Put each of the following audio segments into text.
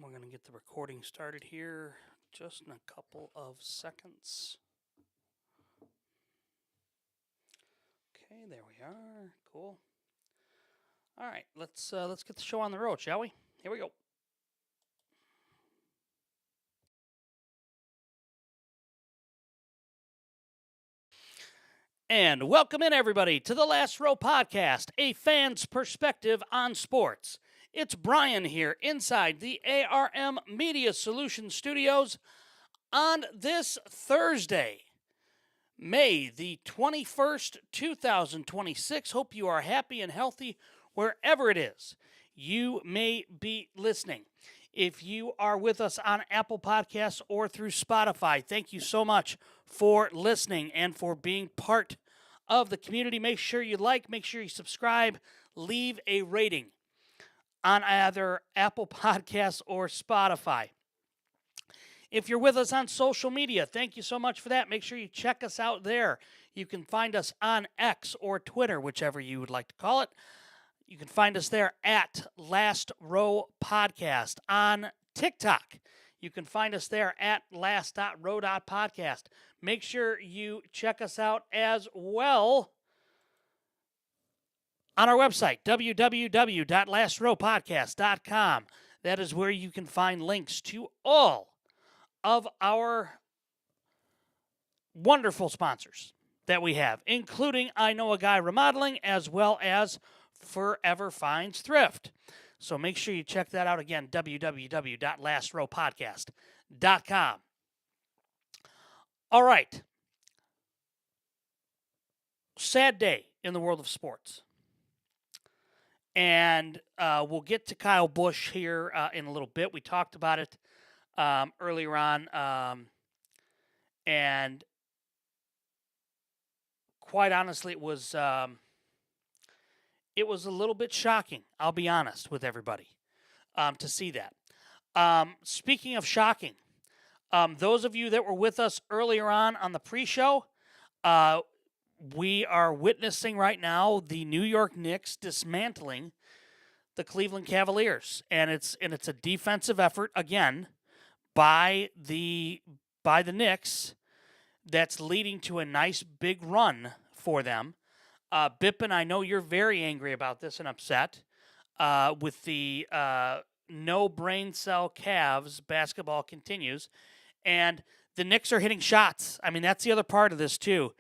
We're going to get the recording started here just in a couple of seconds. Okay, there we are. Cool. All right, let's get the show on the road, shall we? Here we go. And welcome in, everybody, to the Last Row Podcast, a fan's perspective on sports. It's Brian here inside the ARM Media Solutions Studios on this Thursday, May the 21st, 2026. Hope you are happy and healthy wherever it is you may be listening. If you are with us on Apple Podcasts or through Spotify, thank you so much for listening and for being part of the community. Make sure you like, make sure you subscribe, leave a rating on either Apple Podcasts or Spotify. If you're with us on social media, thank you so much for that. Make sure you check us out there. You can find us on X or Twitter, whichever you would like to call it. You can find us there at Last Row Podcast. On TikTok, you can find us there at last.row.podcast. Make sure you check us out as well on our website, www.lastrowpodcast.com. That is where you can find links to all of our wonderful sponsors that we have, including I Know a Guy Remodeling, as well as Forever Finds Thrift. So make sure you check that out again, www.lastrowpodcast.com. All right. Sad day in the world of sports. And we'll get to Kyle Busch here in a little bit. We talked about it earlier on. And quite honestly, it was a little bit shocking, I'll be honest with everybody, to see that. Speaking of shocking, those of you that were with us earlier on the pre-show, we are witnessing right now the New York Knicks dismantling the Cleveland Cavaliers, and it's a defensive effort again by the Knicks that's leading to a nice big run for them. Bippin, I know you're very angry about this and upset with the no brain cell Cavs. Basketball continues, and the Knicks are hitting shots. I mean, that's the other part of this too.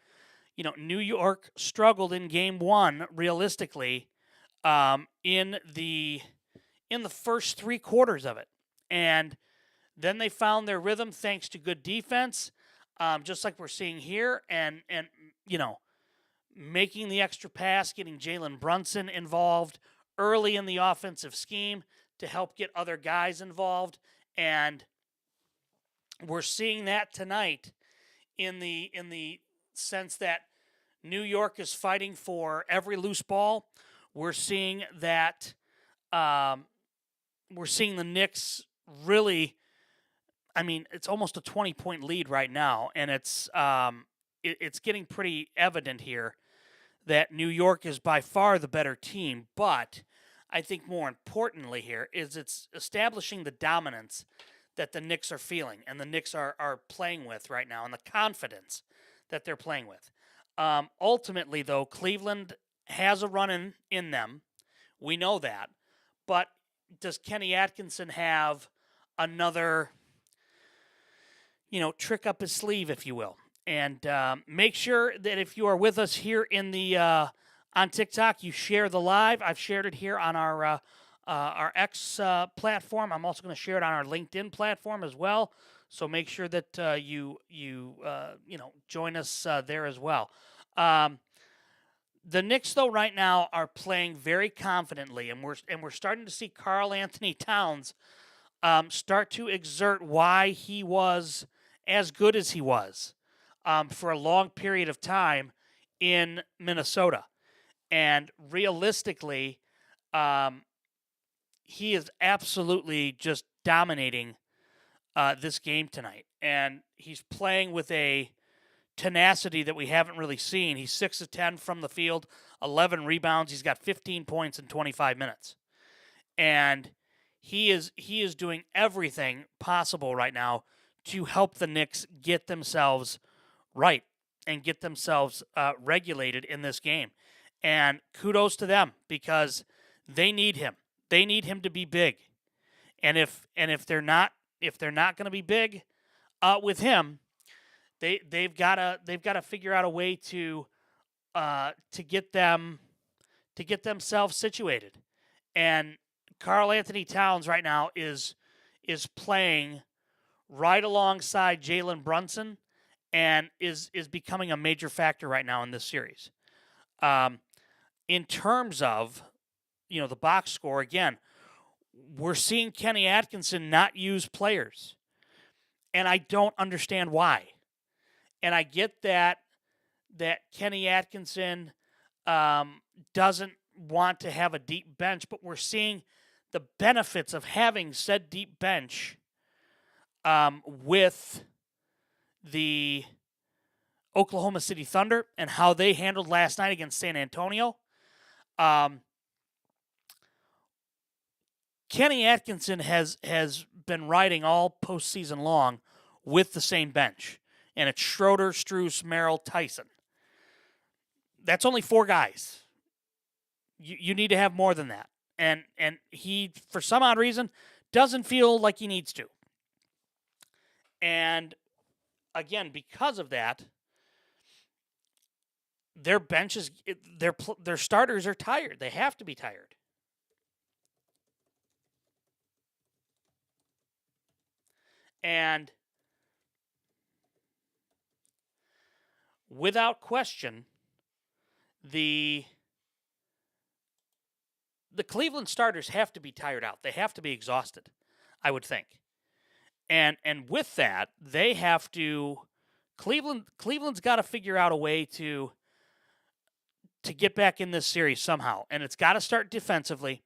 You know, New York struggled in Game 1 realistically in the first 3 quarters of it, and then they found their rhythm thanks to good defense, just like we're seeing here, and you know, making the extra pass, getting Jalen Brunson involved early in the offensive scheme to help get other guys involved, and we're seeing that tonight in the sense that New York is fighting for every loose ball. We're seeing that we're seeing the Knicks really. I mean, it's almost a 20-point lead right now, and it's getting pretty evident here that New York is by far the better team. But I think more importantly here is it's establishing the dominance that the Knicks are feeling and the Knicks are playing with right now, and the confidence that they're playing with. Ultimately, though, Cleveland has a run in them. We know that. But does Kenny Atkinson have another, trick up his sleeve, if you will? And make sure that if you are with us here in the on TikTok, you share the live. I've shared it here on our X platform. I'm also going to share it on our LinkedIn platform as well. So make sure that you join us there as well. The Knicks, though, right now are playing very confidently, and we're starting to see Karl Anthony Towns start to exert why he was as good as he was for a long period of time in Minnesota. And realistically, he is absolutely just dominating this game tonight. And he's playing with a tenacity that we haven't really seen. He's 6 of 10 from the field, 11 rebounds. He's got 15 points in 25 minutes. And he is doing everything possible right now to help the Knicks get themselves right and get themselves regulated in this game. And kudos to them because they need him. They need him to be big. And if they're not going to be big with him, they've got to figure out a way to get themselves situated. And Karl Anthony Towns right now is playing right alongside Jalen Brunson and is becoming a major factor right now in this series. In terms of, the box score, again, we're seeing Kenny Atkinson not use players. And I don't understand why. And I get that Kenny Atkinson doesn't want to have a deep bench, but we're seeing the benefits of having said deep bench with the Oklahoma City Thunder and how they handled last night against San Antonio. Kenny Atkinson has been riding all postseason long with the same bench, and it's Schroeder, Strus, Merrill, Tyson. That's only 4 guys. You need to have more than that. And he, for some odd reason, doesn't feel like he needs to. And again, because of that, their benches, their starters are tired. They have to be tired. And without question, the Cleveland starters have to be tired out. They have to be exhausted, I would think. And with that, they have to Cleveland's got to figure out a way to get back in this series somehow. And it's got to start defensively,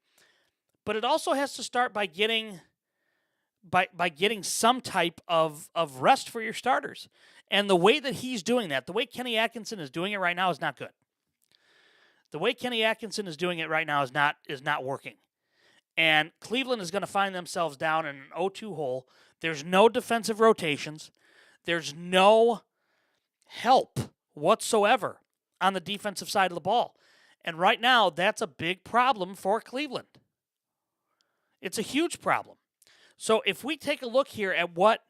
but it also has to start by getting some type of rest for your starters. And the way that he's doing that, the way Kenny Atkinson is doing it right now is not good. The way Kenny Atkinson is doing it right now is not working. And Cleveland is going to find themselves down in an 0-2 hole. There's no defensive rotations. There's no help whatsoever on the defensive side of the ball. And right now, that's a big problem for Cleveland. It's a huge problem. So if we take a look here at what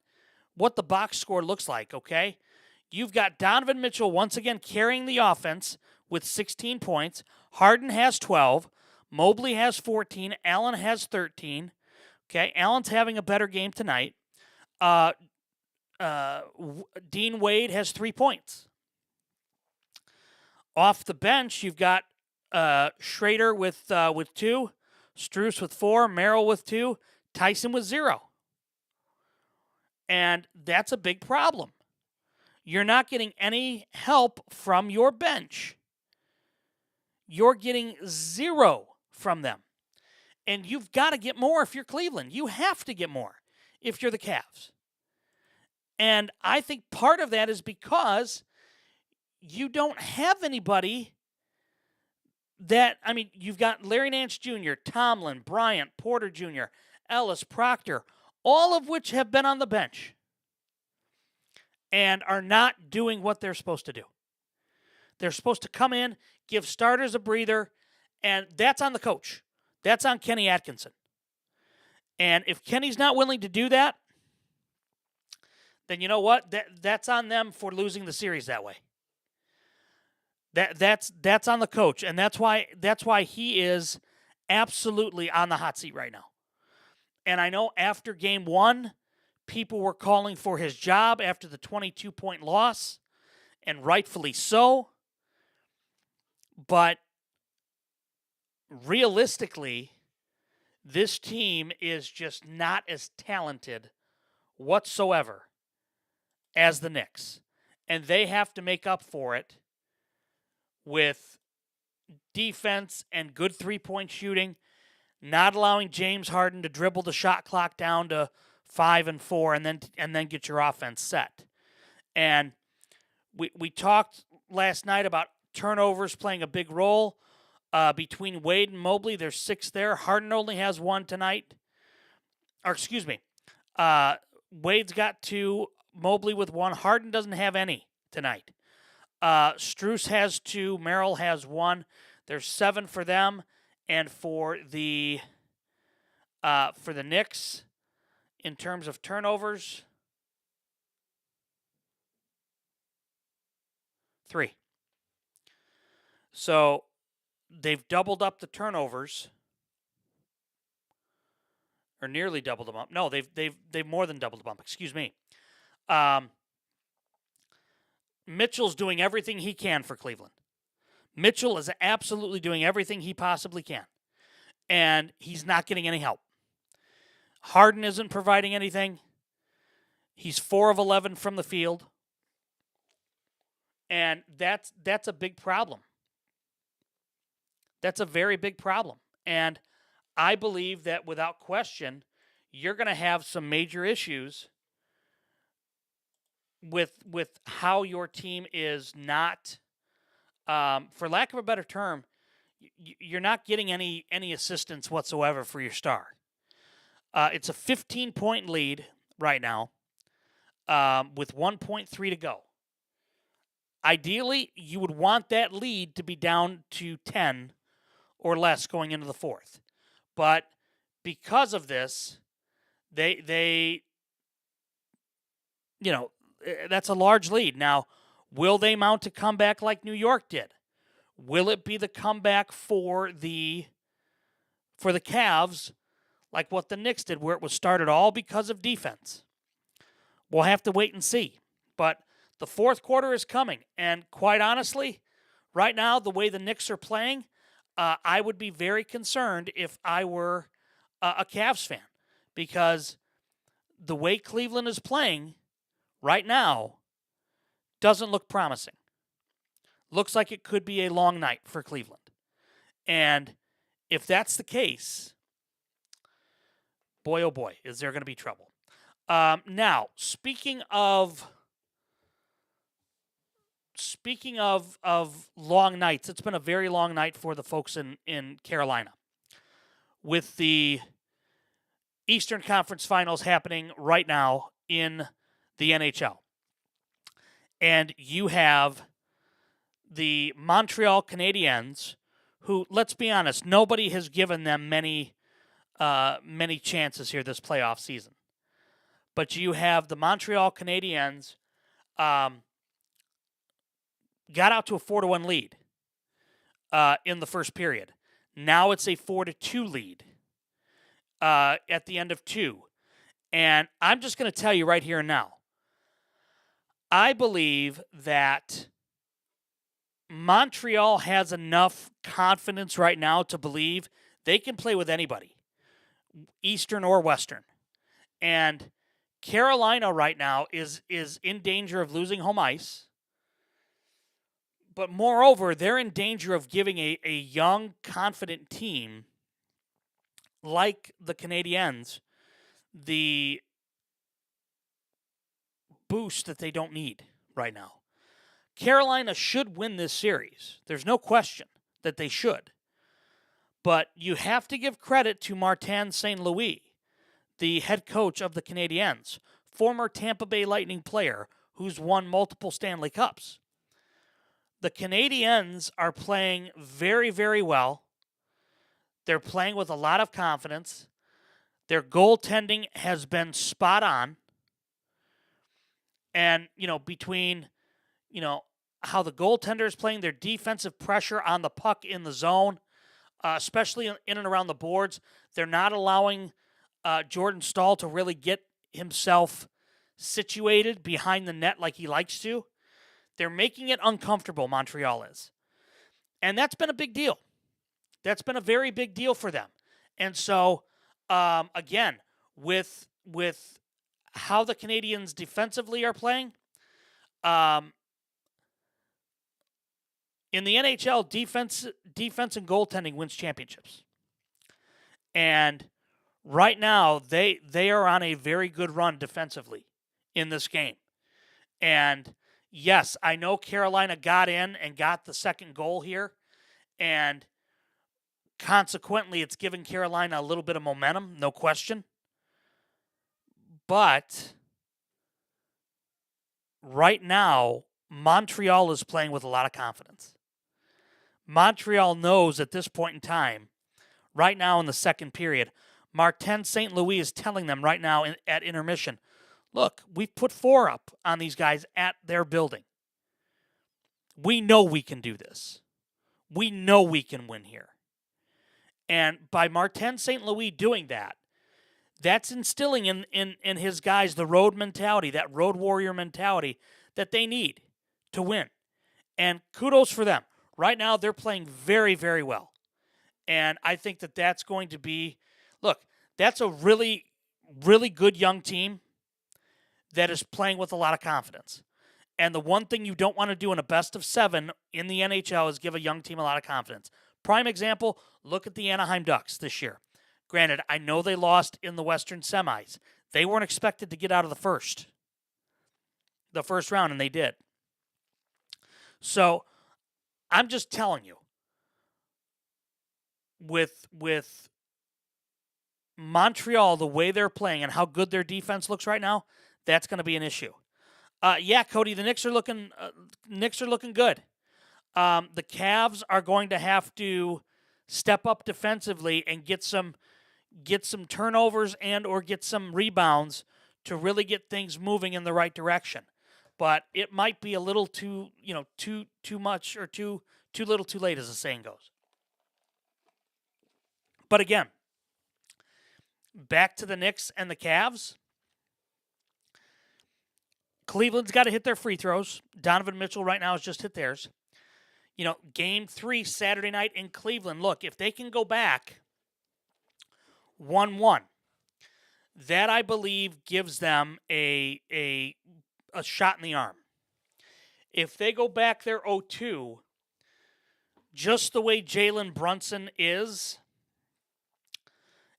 the box score looks like, okay? You've got Donovan Mitchell once again carrying the offense with 16 points. Harden has 12. Mobley has 14. Allen has 13. Okay, Allen's having a better game tonight. Dean Wade has 3 points. Off the bench, you've got Schrader with 2, Strus with 4, Merrill with 2, Tyson with 0. And that's a big problem. You're not getting any help from your bench. You're getting 0 from them. And you've got to get more if you're Cleveland. You have to get more if you're the Cavs. And I think part of that is because you don't have anybody you've got Larry Nance Jr., Tomlin, Bryant, Porter Jr., Ellis, Proctor, all of which have been on the bench and are not doing what they're supposed to do. They're supposed to come in, give starters a breather, and that's on the coach. That's on Kenny Atkinson. And if Kenny's not willing to do that, then you know what? That's on them for losing the series that way. That's on the coach, and that's why he is absolutely on the hot seat right now. And I know after game 1, people were calling for his job after the 22-point loss, and rightfully so. But realistically, this team is just not as talented whatsoever as the Knicks. And they have to make up for it with defense and good three-point shooting, not allowing James Harden to dribble the shot clock down to 5 and 4 and then get your offense set. And we talked last night about turnovers playing a big role between Wade and Mobley. There's 6 there. Harden only has 1 tonight. or excuse me, Wade's got 2, Mobley with 1. Harden doesn't have any tonight. Strus has 2, Merrill has 1. There's 7 for them, and for the Knicks, in terms of turnovers, 3. So they've doubled up the turnovers, or nearly doubled them up. No, they've more than doubled them up. Excuse me. Mitchell's doing everything he can for Cleveland. Mitchell is absolutely doing everything he possibly can, and he's not getting any help. Harden isn't providing anything. He's 4 of 11 from the field, and that's a big problem. That's a very big problem, and I believe that without question, you're going to have some major issues with how your team is not, for lack of a better term, you're not getting any assistance whatsoever for your star. It's a 15-point lead right now, with 1.3 to go. Ideally, you would want that lead to be down to 10 or less going into the fourth. But because of this, they that's a large lead. Now, will they mount a comeback like New York did? Will it be the comeback for the Cavs like what the Knicks did, where it was started all because of defense? We'll have to wait and see. But the fourth quarter is coming, and quite honestly, right now, the way the Knicks are playing, I would be very concerned if I were a Cavs fan, because the way Cleveland is playing right now doesn't look promising. Looks like it could be a long night for Cleveland. And if that's the case, boy, oh boy, is there going to be trouble. Now, speaking of long nights, it's been a very long night for the folks in Carolina, with the Eastern Conference Finals happening right now in the NHL. And you have the Montreal Canadiens, who, let's be honest, nobody has given them many chances here this playoff season. But you have the Montreal Canadiens got out to a 4-1 lead in the first period. Now it's a 4-2 lead at the end of 2. And I'm just going to tell you right here and now, I believe that Montreal has enough confidence right now to believe they can play with anybody, Eastern or Western. And Carolina right now is in danger of losing home ice. But moreover, they're in danger of giving a young, confident team like the Canadiens the boost that they don't need right now. Carolina should win this series. There's no question that they should. But you have to give credit to Martin St. Louis, the head coach of the Canadiens, former Tampa Bay Lightning player who's won multiple Stanley Cups. The Canadiens are playing very, very well. They're playing with a lot of confidence. Their goaltending has been spot on. And, between, how the goaltender is playing, their defensive pressure on the puck in the zone, especially in and around the boards, they're not allowing Jordan Staal to really get himself situated behind the net like he likes to. They're making it uncomfortable, Montreal is. And that's been a big deal. That's been a very big deal for them. And so, again, with how the Canadiens defensively are playing, in the NHL, defense and goaltending wins championships. And right now, they are on a very good run defensively in this game. And yes, I know Carolina got in and got the second goal here, and consequently, it's given Carolina a little bit of momentum, no question. But right now, Montreal is playing with a lot of confidence. Montreal knows at this point in time, right now in the second period, Martin St. Louis is telling them right now at intermission, look, we've put 4 up on these guys at their building. We know we can do this. We know we can win here. And by Martin St. Louis doing that, that's instilling in his guys the road mentality, that road warrior mentality that they need to win. And kudos for them. Right now, they're playing very, very well. And I think that that's going to be, look, that's a really, really good young team that is playing with a lot of confidence. And the one thing you don't want to do in a best of 7 in the NHL is give a young team a lot of confidence. Prime example, look at the Anaheim Ducks this year. Granted, I know they lost in the Western semis. They weren't expected to get out of the first round, and they did. So I'm just telling you, with Montreal, the way they're playing and how good their defense looks right now, that's going to be an issue. Yeah, Cody, the Knicks are looking good. The Cavs are going to have to step up defensively and get some turnovers and or get some rebounds to really get things moving in the right direction. But it might be a little too much or too little too late, as the saying goes. But again, back to the Knicks and the Cavs. Cleveland's got to hit their free throws. Donovan Mitchell right now has just hit theirs. Game 3 Saturday night in Cleveland. Look, if they can go back 1-1, that I believe gives them a shot in the arm. If they go back there 0-2, just the way Jalen Brunson is,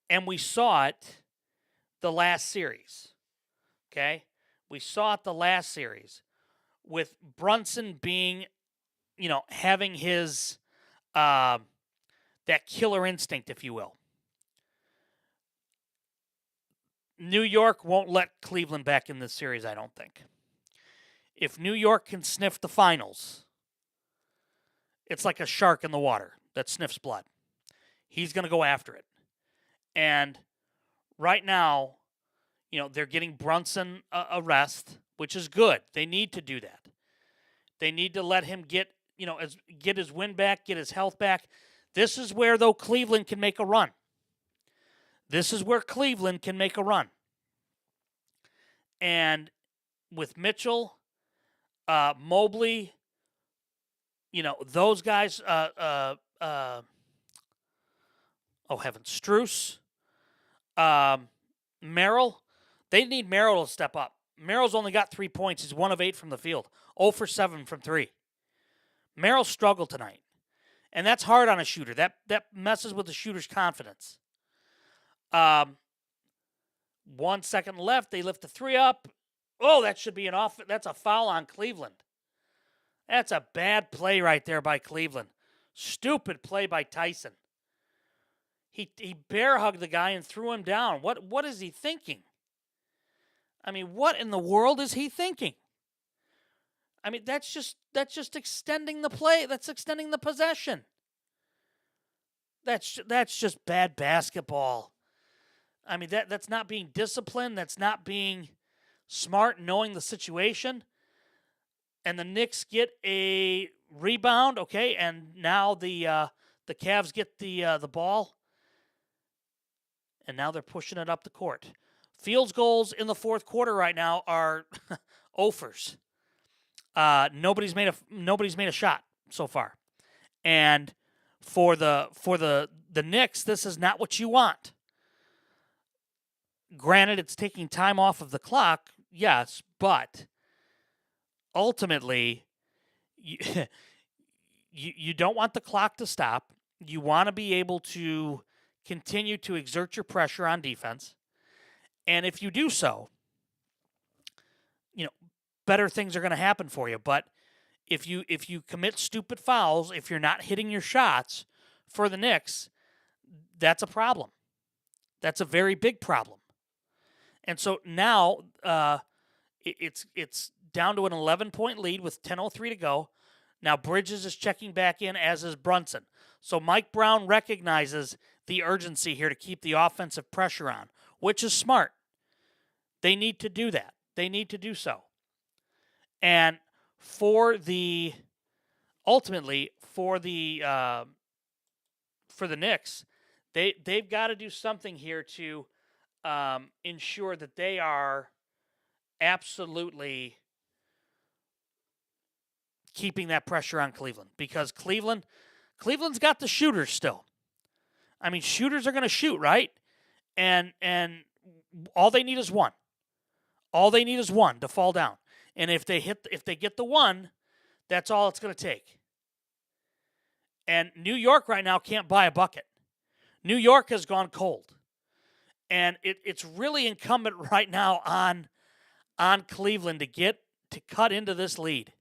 and we saw it the last series, okay? We saw it the last series with Brunson being, having his, that killer instinct, if you will. New York won't let Cleveland back in this series, I don't think. If New York can sniff the finals, it's like a shark in the water that sniffs blood. He's going to go after it. And right now, they're getting Brunson a rest, which is good. They need to do that. They need to let him get his win back, get his health back. This is where, though, Cleveland can make a run. And with Mitchell, Mobley, those guys, Strus, Merrill, they need Merrill to step up. Merrill's only got 3 points. He's 1 of 8 from the field, 0 for 7 from 3. Merrill struggled tonight, and that's hard on a shooter. That messes with the shooter's confidence. 1 second left. They lift the 3 up. Oh, that should be that's a foul on Cleveland. That's a bad play right there by Cleveland. Stupid play by Tyson. He bear hugged the guy and threw him down. What is he thinking? I mean, what in the world is he thinking? I mean, that's just extending the play. That's extending the possession. That's just bad basketball. I mean, that's not being disciplined. That's not being smart, knowing the situation. And the Knicks get a rebound, okay, and now the Cavs get the ball, and now they're pushing it up the court. Fields goals in the fourth quarter right now are offers. Nobody's made a shot so far, and for the Knicks, this is not what you want. Granted, it's taking time off of the clock, yes, but ultimately, you don't want the clock to stop. You want to be able to continue to exert your pressure on defense. And if you do so, better things are going to happen for you. But if you commit stupid fouls, if you're not hitting your shots for the Knicks, that's a problem. That's a very big problem. And so now it's down to an 11-point lead with 10:03 to go. Now Bridges is checking back in, as is Brunson. So Mike Brown recognizes the urgency here to keep the offensive pressure on, which is smart. They need to do that. They need to do so. And ultimately for the Knicks, they've got to do something here to ensure that they are absolutely keeping that pressure on Cleveland, because Cleveland's got the shooters still. I mean, shooters are going to shoot, right? And all they need is one. All they need is one to fall down. And if they get the one, that's all it's going to take. And New York right now can't buy a bucket. New York has gone cold. And it's really incumbent right now on Cleveland to cut into this lead.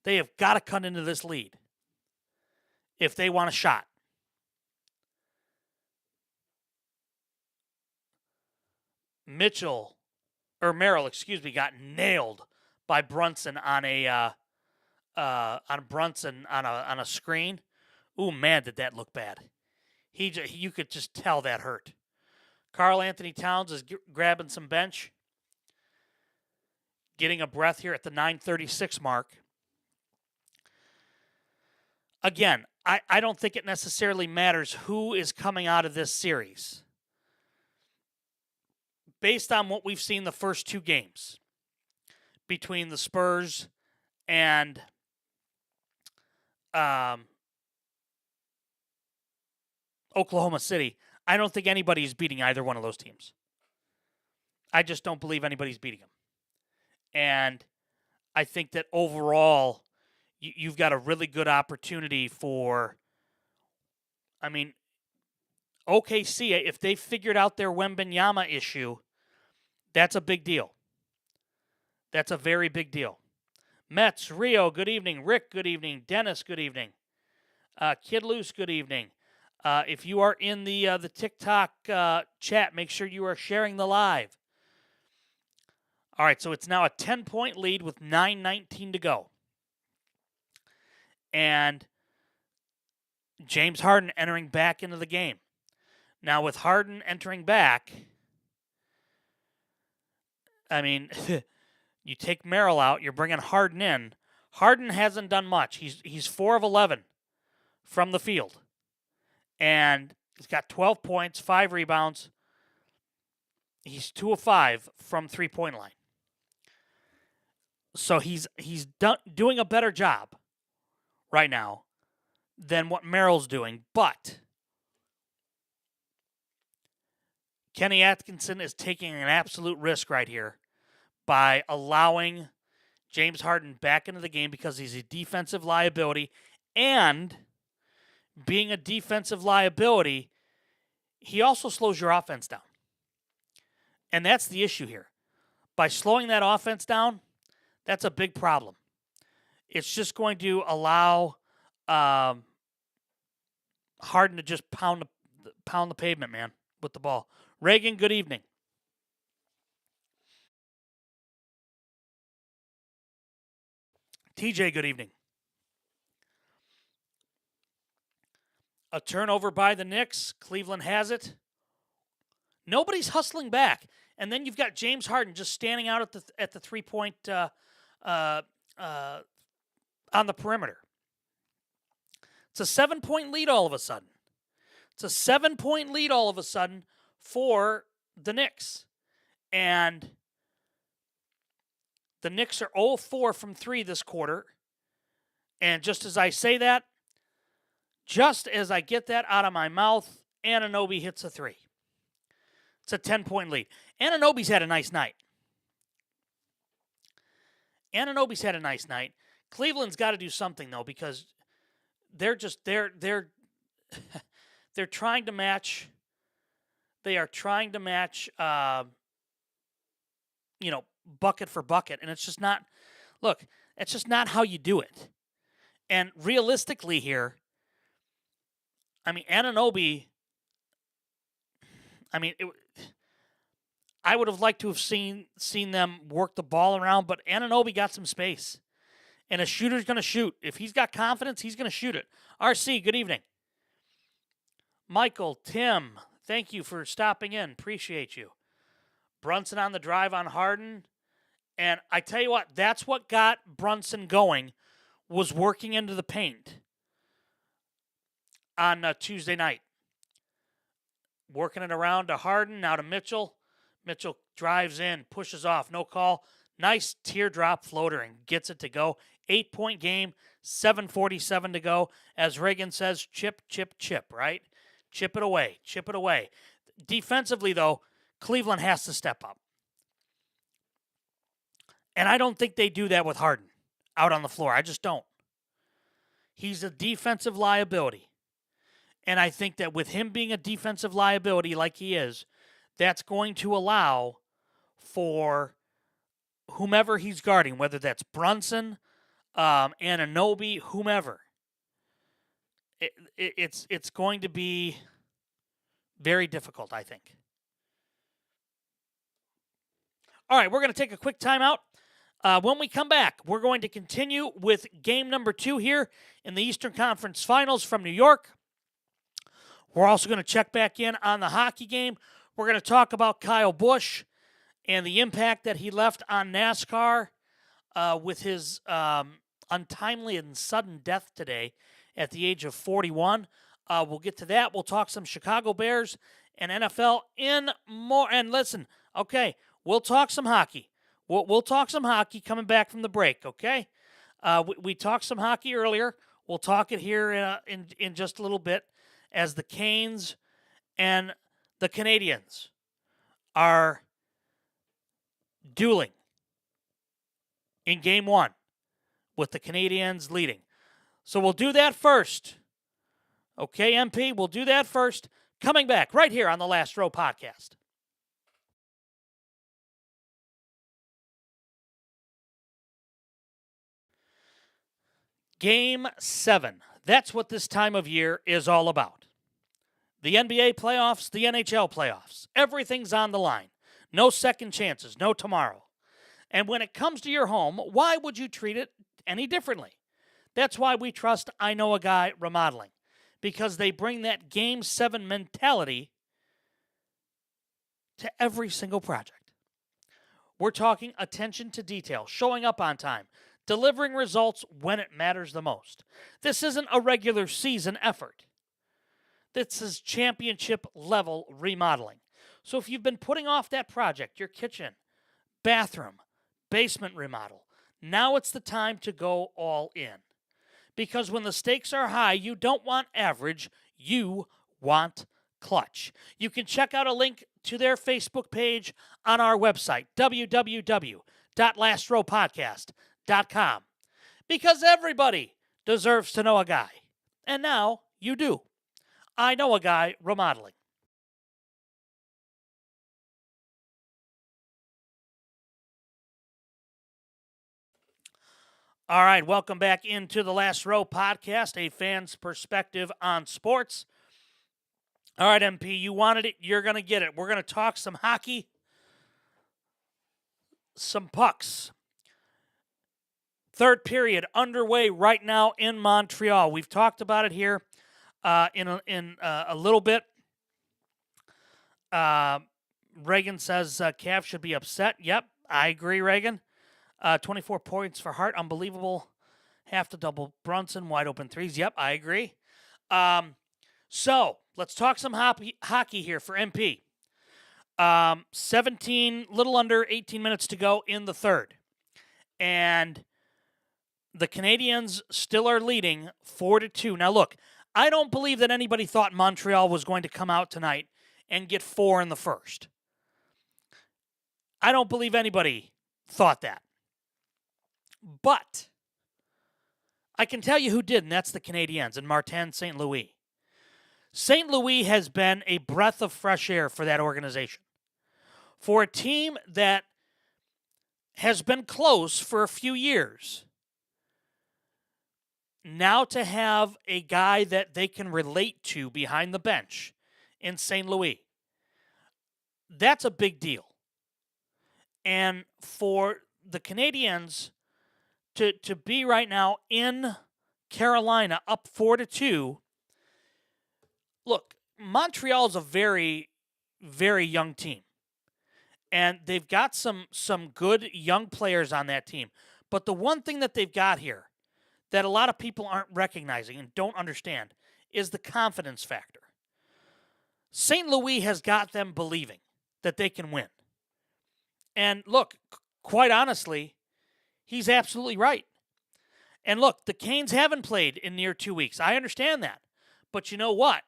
They have got to cut into this lead if they want a shot. Merrill, got nailed by Brunson on a screen. Ooh, man, did that look bad. You could just tell that hurt. Karl Anthony Towns is grabbing some bench, getting a breath here at the 9:36 mark. Again, I don't think it necessarily matters who is coming out of this series. Based on what we've seen the first two games between the Spurs and Oklahoma City, I don't think anybody's beating either one of those teams. I just don't believe anybody's beating them. And I think that overall, you've got a really good opportunity for, OKC, if they figured out their Wembanyama issue, that's a big deal. That's a very big deal. Mets, Rio, good evening. Rick, good evening. Dennis, good evening. Kid Loose, good evening. If you are in the TikTok chat, make sure you are sharing the live. All right, so it's now a 10-point lead with 9:19 to go. And James Harden entering back into the game. Now, with Harden entering back, you take Merrill out, you're bringing Harden in. Harden hasn't done much. He's 4 of 11 from the field. And he's got 12 points, 5 rebounds. He's 2 of 5 from three-point line. So he's doing a better job right now than what Merrill's doing. But Kenny Atkinson is taking an absolute risk right here by allowing James Harden back into the game because he's a defensive liability. And being a defensive liability, he also slows your offense down. And that's the issue here. By slowing that offense down, that's a big problem. It's just going to allow Harden to just pound the pavement, man, with the ball. Reagan, good evening. TJ, good evening. A turnover by the Knicks. Cleveland has it. Nobody's hustling back. And then you've got James Harden just standing out at the 3-point on the perimeter. It's a 7-point lead all of a sudden. It's a 7-point lead all of a sudden for the Knicks. And the Knicks are 0-4 from 3 this quarter. And just as I say that, just as I get that out of my mouth, Anunoby hits a 3. It's a 10-point lead. Anunoby's had a nice night. Cleveland's got to do something though, because they're trying to match. They are trying to match, bucket for bucket, and it's just not. Look, it's just not how you do it. And realistically here, Anunoby, I mean, I would have liked to have seen them work the ball around, but Anunoby got some space. And a shooter's going to shoot. If he's got confidence, he's going to shoot it. RC, good evening. Michael, Tim, thank you for stopping in. Appreciate you. Brunson on the drive on Harden. And I tell you what, that's what got Brunson going, was working into the paint on Tuesday night. Working it around to Harden, now to Mitchell. Mitchell drives in, pushes off, no call. Nice teardrop floater and gets it to go. 8-point game, 7:47 to go. As Reagan says, chip, chip, chip, right? Chip it away, chip it away. Defensively, though, Cleveland has to step up. And I don't think they do that with Harden out on the floor. I just don't. He's a defensive liability. And I think that with him being a defensive liability like he is, that's going to allow for whomever he's guarding, whether that's Brunson, Anunoby, whomever. It's going to be very difficult, I think. All right, we're going to take a quick timeout. When we come back, we're going to continue with game number 2 here in the Eastern Conference Finals from New York. We're also going to check back in on the hockey game. We're going to talk about Kyle Busch and the impact that he left on NASCAR with his untimely and sudden death today at the age of 41. We'll get to that. We'll talk some Chicago Bears and NFL in more. And listen, okay, we'll talk some hockey. We'll talk some hockey coming back from the break, okay? We talked some hockey earlier. We'll talk it here in just a little bit as the Canes and the Canadiens are dueling in game 1 with the Canadiens leading. So we'll do that first. Okay, MP, we'll do that first. Coming back right here on the Last Row Podcast. Game 7. That's what this time of year is all about. The NBA playoffs, the NHL playoffs. Everything's on the line. No second chances, no tomorrow. And when it comes to your home, why would you treat it any differently? That's why we trust I Know a Guy Remodeling, because they bring that Game 7 mentality to every single project. We're talking attention to detail, showing up on time, delivering results when it matters the most. This isn't a regular season effort. This is championship level remodeling. So if you've been putting off that project, your kitchen, bathroom, basement remodel, now it's the time to go all in. Because when the stakes are high, you don't want average, you want clutch. You can check out a link to their Facebook page on our website, www.lastrowpodcast.com. Because everybody deserves to know a guy. And now you do. I Know a Guy Remodeling. All right, welcome back into the Last Row Podcast, a fan's perspective on sports. All right, MP, you wanted it, you're going to get it. We're going to talk some hockey, some pucks. Third period underway right now in Montreal. We've talked about it here in a little bit. Reagan says Cavs should be upset. Yep, I agree, Reagan. 24 points for Hart, unbelievable. Half the double Brunson, wide open threes. Yep, I agree. So let's talk some hockey here for MP. 17, little under 18 minutes to go in the third. And the Canadiens still are leading 4-2. Now look, I don't believe that anybody thought Montreal was going to come out tonight and get 4 in the first. I don't believe anybody thought that. But I can tell you who did, and that's the Canadiens and Martin St. Louis. St. Louis has been a breath of fresh air for that organization. For a team that has been close for a few years, now to have a guy that they can relate to behind the bench in St. Louis. That's a big deal. And for the Canadiens to be right now in Carolina up 4-2, look, Montreal is a very, very young team. And they've got some good young players on that team. But the one thing that they've got here that a lot of people aren't recognizing and don't understand is the confidence factor. St. Louis has got them believing that they can win. And look, quite honestly, he's absolutely right. And look, the Canes haven't played in near 2 weeks. I understand that. But you know what?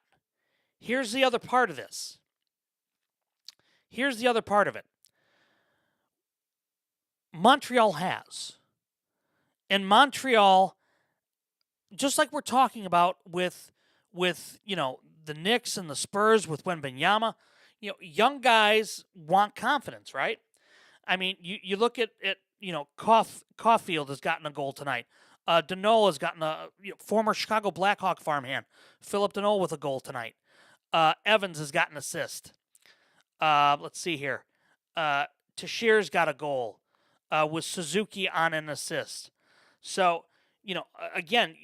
Here's the other part of this. Here's the other part of it. Montreal has. And Montreal, just like we're talking about with the Knicks and the Spurs with Wembanyama, young guys want confidence, right? I mean, you look at Caulfield has gotten a goal tonight. Danault has gotten a former Chicago Blackhawk farmhand, Philip Danault with a goal tonight. Evans has got an assist. Let's see here. Teixeira's got a goal with Suzuki on an assist. So, again,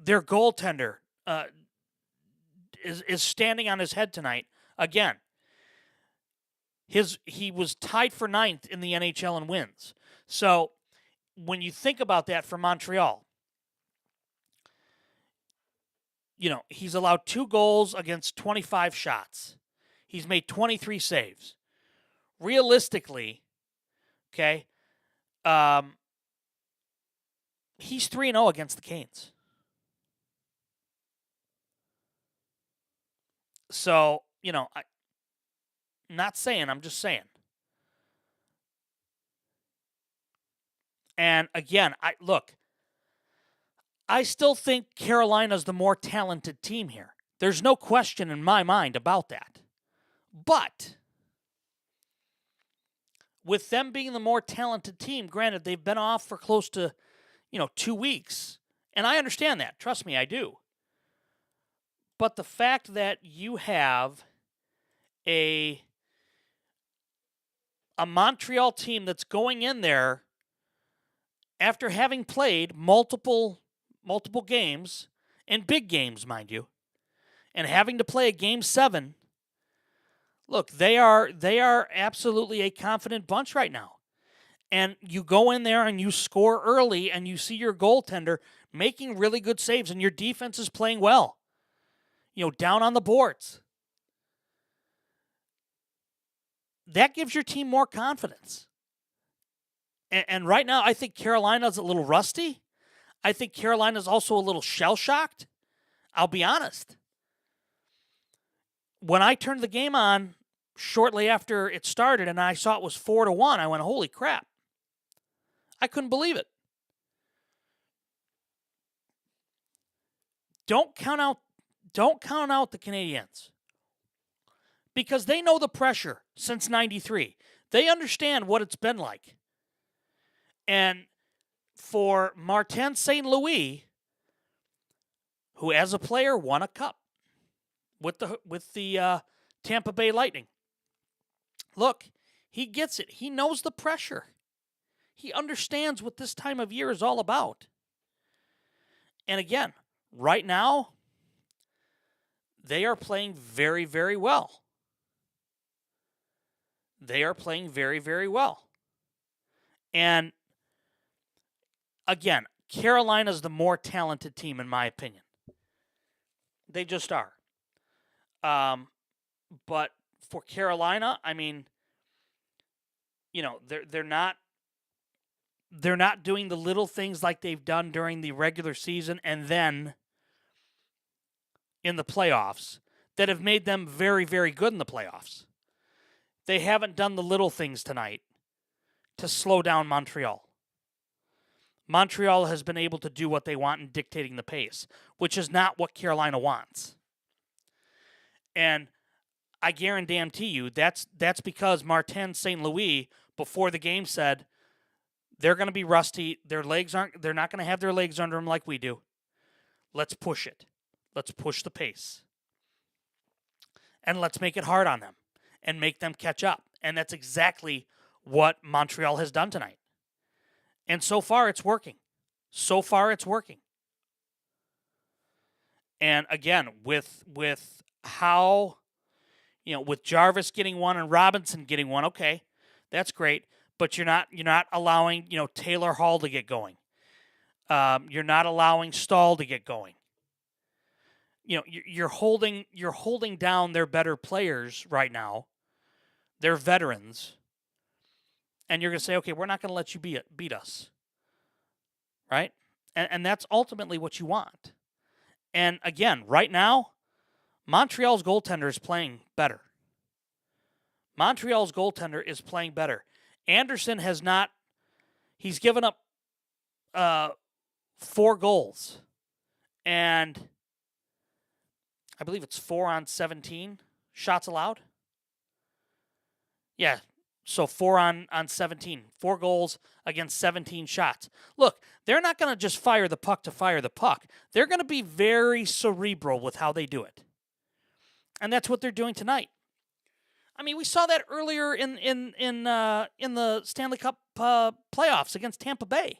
their goaltender is standing on his head tonight. Again, he was tied for 9th in the NHL in wins. So when you think about that for Montreal, he's allowed 2 goals against 25 shots. He's made 23 saves. Realistically, okay, he's 3-0 against the Canes. So, I'm not saying, I'm just saying. And again, I still think Carolina's the more talented team here. There's no question in my mind about that. But with them being the more talented team, granted, they've been off for close to, 2 weeks. And I understand that. Trust me, I do. But the fact that you have a Montreal team that's going in there after having played multiple games, and big games, mind you, and having to play a Game 7, look, they are absolutely a confident bunch right now. And you go in there and you score early and you see your goaltender making really good saves and your defense is playing well. Down on the boards. That gives your team more confidence. And right now, I think Carolina's a little rusty. I think Carolina's also a little shell-shocked. I'll be honest. When I turned the game on shortly after it started and I saw it was 4-1, I went, holy crap. I couldn't believe it. Don't count out the Canadiens. Because they know the pressure since 93. They understand what it's been like. And for Martin St. Louis, who as a player won a cup with the Tampa Bay Lightning. Look, he gets it. He knows the pressure. He understands what this time of year is all about. And again, right now, they are playing very, very well. They are playing very, very well. And again, Carolina's the more talented team, in my opinion. They just are. But for Carolina, I mean, they're not doing the little things like they've done during the regular season and then in the playoffs that have made them very, very good in the playoffs. They haven't done the little things tonight to slow down Montreal. Montreal has been able to do what they want in dictating the pace, which is not what Carolina wants. And I guarantee you that's because Martin St. Louis, before the game, said they're going to be rusty. They're not going to have their legs under them like we do. Let's push it. Let's push the pace. and let's make it hard on them and make them catch up. And that's exactly what Montreal has done tonight. And so far, it's working. So far, it's working. And again, with how, with Jarvis getting one and Robinson getting one, okay, that's great. But you're not allowing Taylor Hall to get going. You're not allowing Stahl to get going. You're holding down their better players right now. They're veterans, and you're going to say, okay, we're not going to let you beat us, right? And that's ultimately what you want. And again, right now, Montreal's goaltender is playing better. Montreal's goaltender is playing better. Anderson has not. He's given up 4 goals, and I believe it's 4 on 17 shots allowed. Yeah, so 4 on 17. 4 goals against 17 shots. Look, they're not going to just fire the puck to fire the puck. They're going to be very cerebral with how they do it. And that's what they're doing tonight. I mean, we saw that earlier in the Stanley Cup playoffs against Tampa Bay.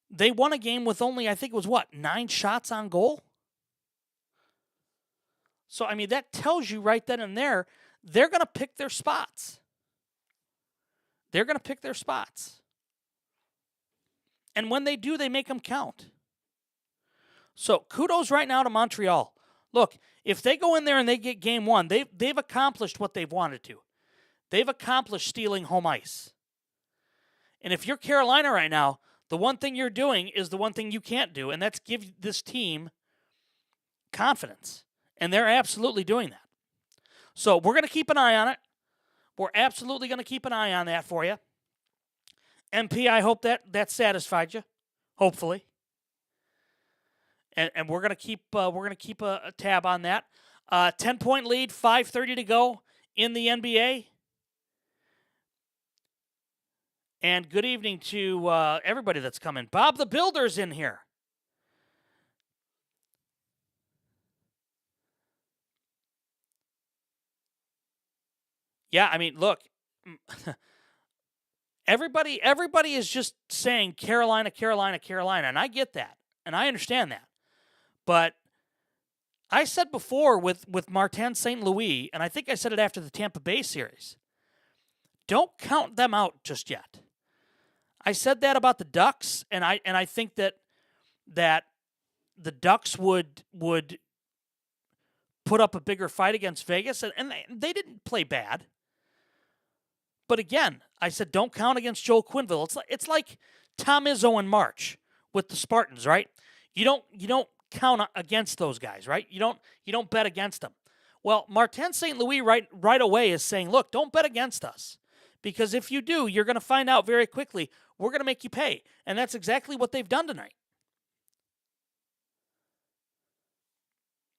They won a game with only, I think it was 9 shots on goal? So, I mean, that tells you right then and there, they're going to pick their spots. They're going to pick their spots. And when they do, they make them count. So, kudos right now to Montreal. Look, if they go in there and they get game 1, they've accomplished what they've wanted to. They've accomplished stealing home ice. And if you're Carolina right now, the one thing you're doing is the one thing you can't do, and that's give this team confidence. And they're absolutely doing that. So we're going to keep an eye on it. We're absolutely going to keep an eye on that for you. MP, I hope that satisfied you. Hopefully. And we're going to keep a tab on that. 10-point lead, 5:30 to go in the NBA. And good evening to everybody that's coming. Bob the Builder's in here. Yeah, I mean, look, everybody is just saying Carolina, Carolina, Carolina, and I get that, and I understand that. But I said before with Martin St. Louis, and I think I said it after the Tampa Bay series, don't count them out just yet. I said that about the Ducks, and I think that the Ducks would put up a bigger fight against Vegas, and they didn't play bad. But again, I said don't count against Joel Quenneville. It's like Tom Izzo in March with the Spartans, right? You don't count against those guys, right? You don't bet against them. Well, Martin St. Louis right away is saying, look, don't bet against us. Because if you do, you're going to find out very quickly we're going to make you pay. And that's exactly what they've done tonight.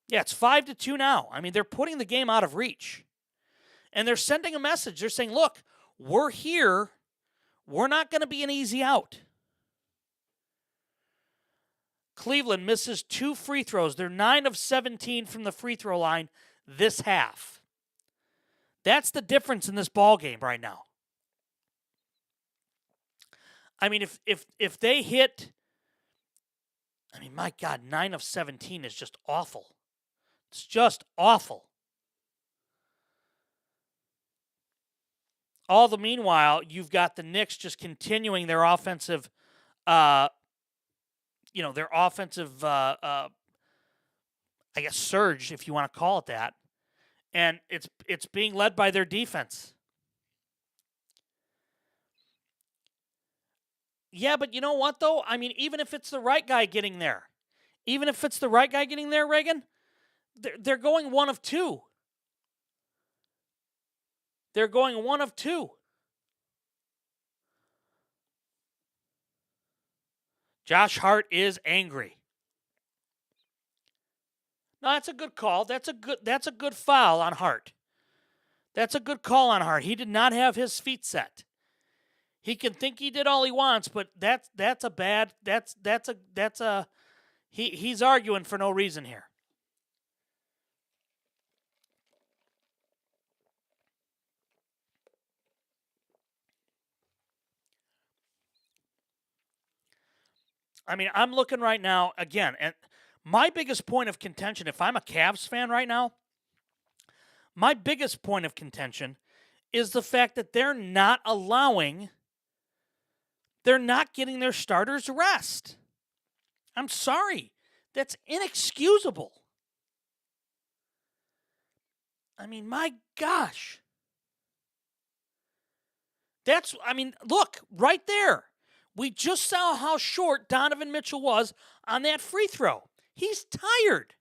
Yeah, it's 5-2 now. I mean, they're putting the game out of reach. And they're sending a message. They're saying, look, we're here. We're not going to be an easy out. Cleveland misses 2 free throws. They're 9 of 17 from the free throw line this half. That's the difference in this ball game right now. I mean, if they hit, I mean, my God, 9 of 17 is just awful. It's just awful. All the meanwhile, you've got the Knicks just continuing their offensive, I guess, surge, if you want to call it that. And it's being led by their defense. Yeah, but you know what, though? I mean, even if it's the right guy getting there, Reagan, they're going 1 of 2. They're going 1 of 2. Josh Hart is angry. No, that's a good call. That's a good foul on Hart. That's a good call on Hart. He did not have his feet set. He can think he did all he wants, but he's arguing for no reason here. I mean, I'm looking right now again, and my biggest point of contention, if I'm a Cavs fan right now, my biggest point of contention is the fact that they're not getting their starters rest. I'm sorry. That's inexcusable. I mean, my gosh. Look, right there. We just saw how short Donovan Mitchell was on that free throw. He's tired.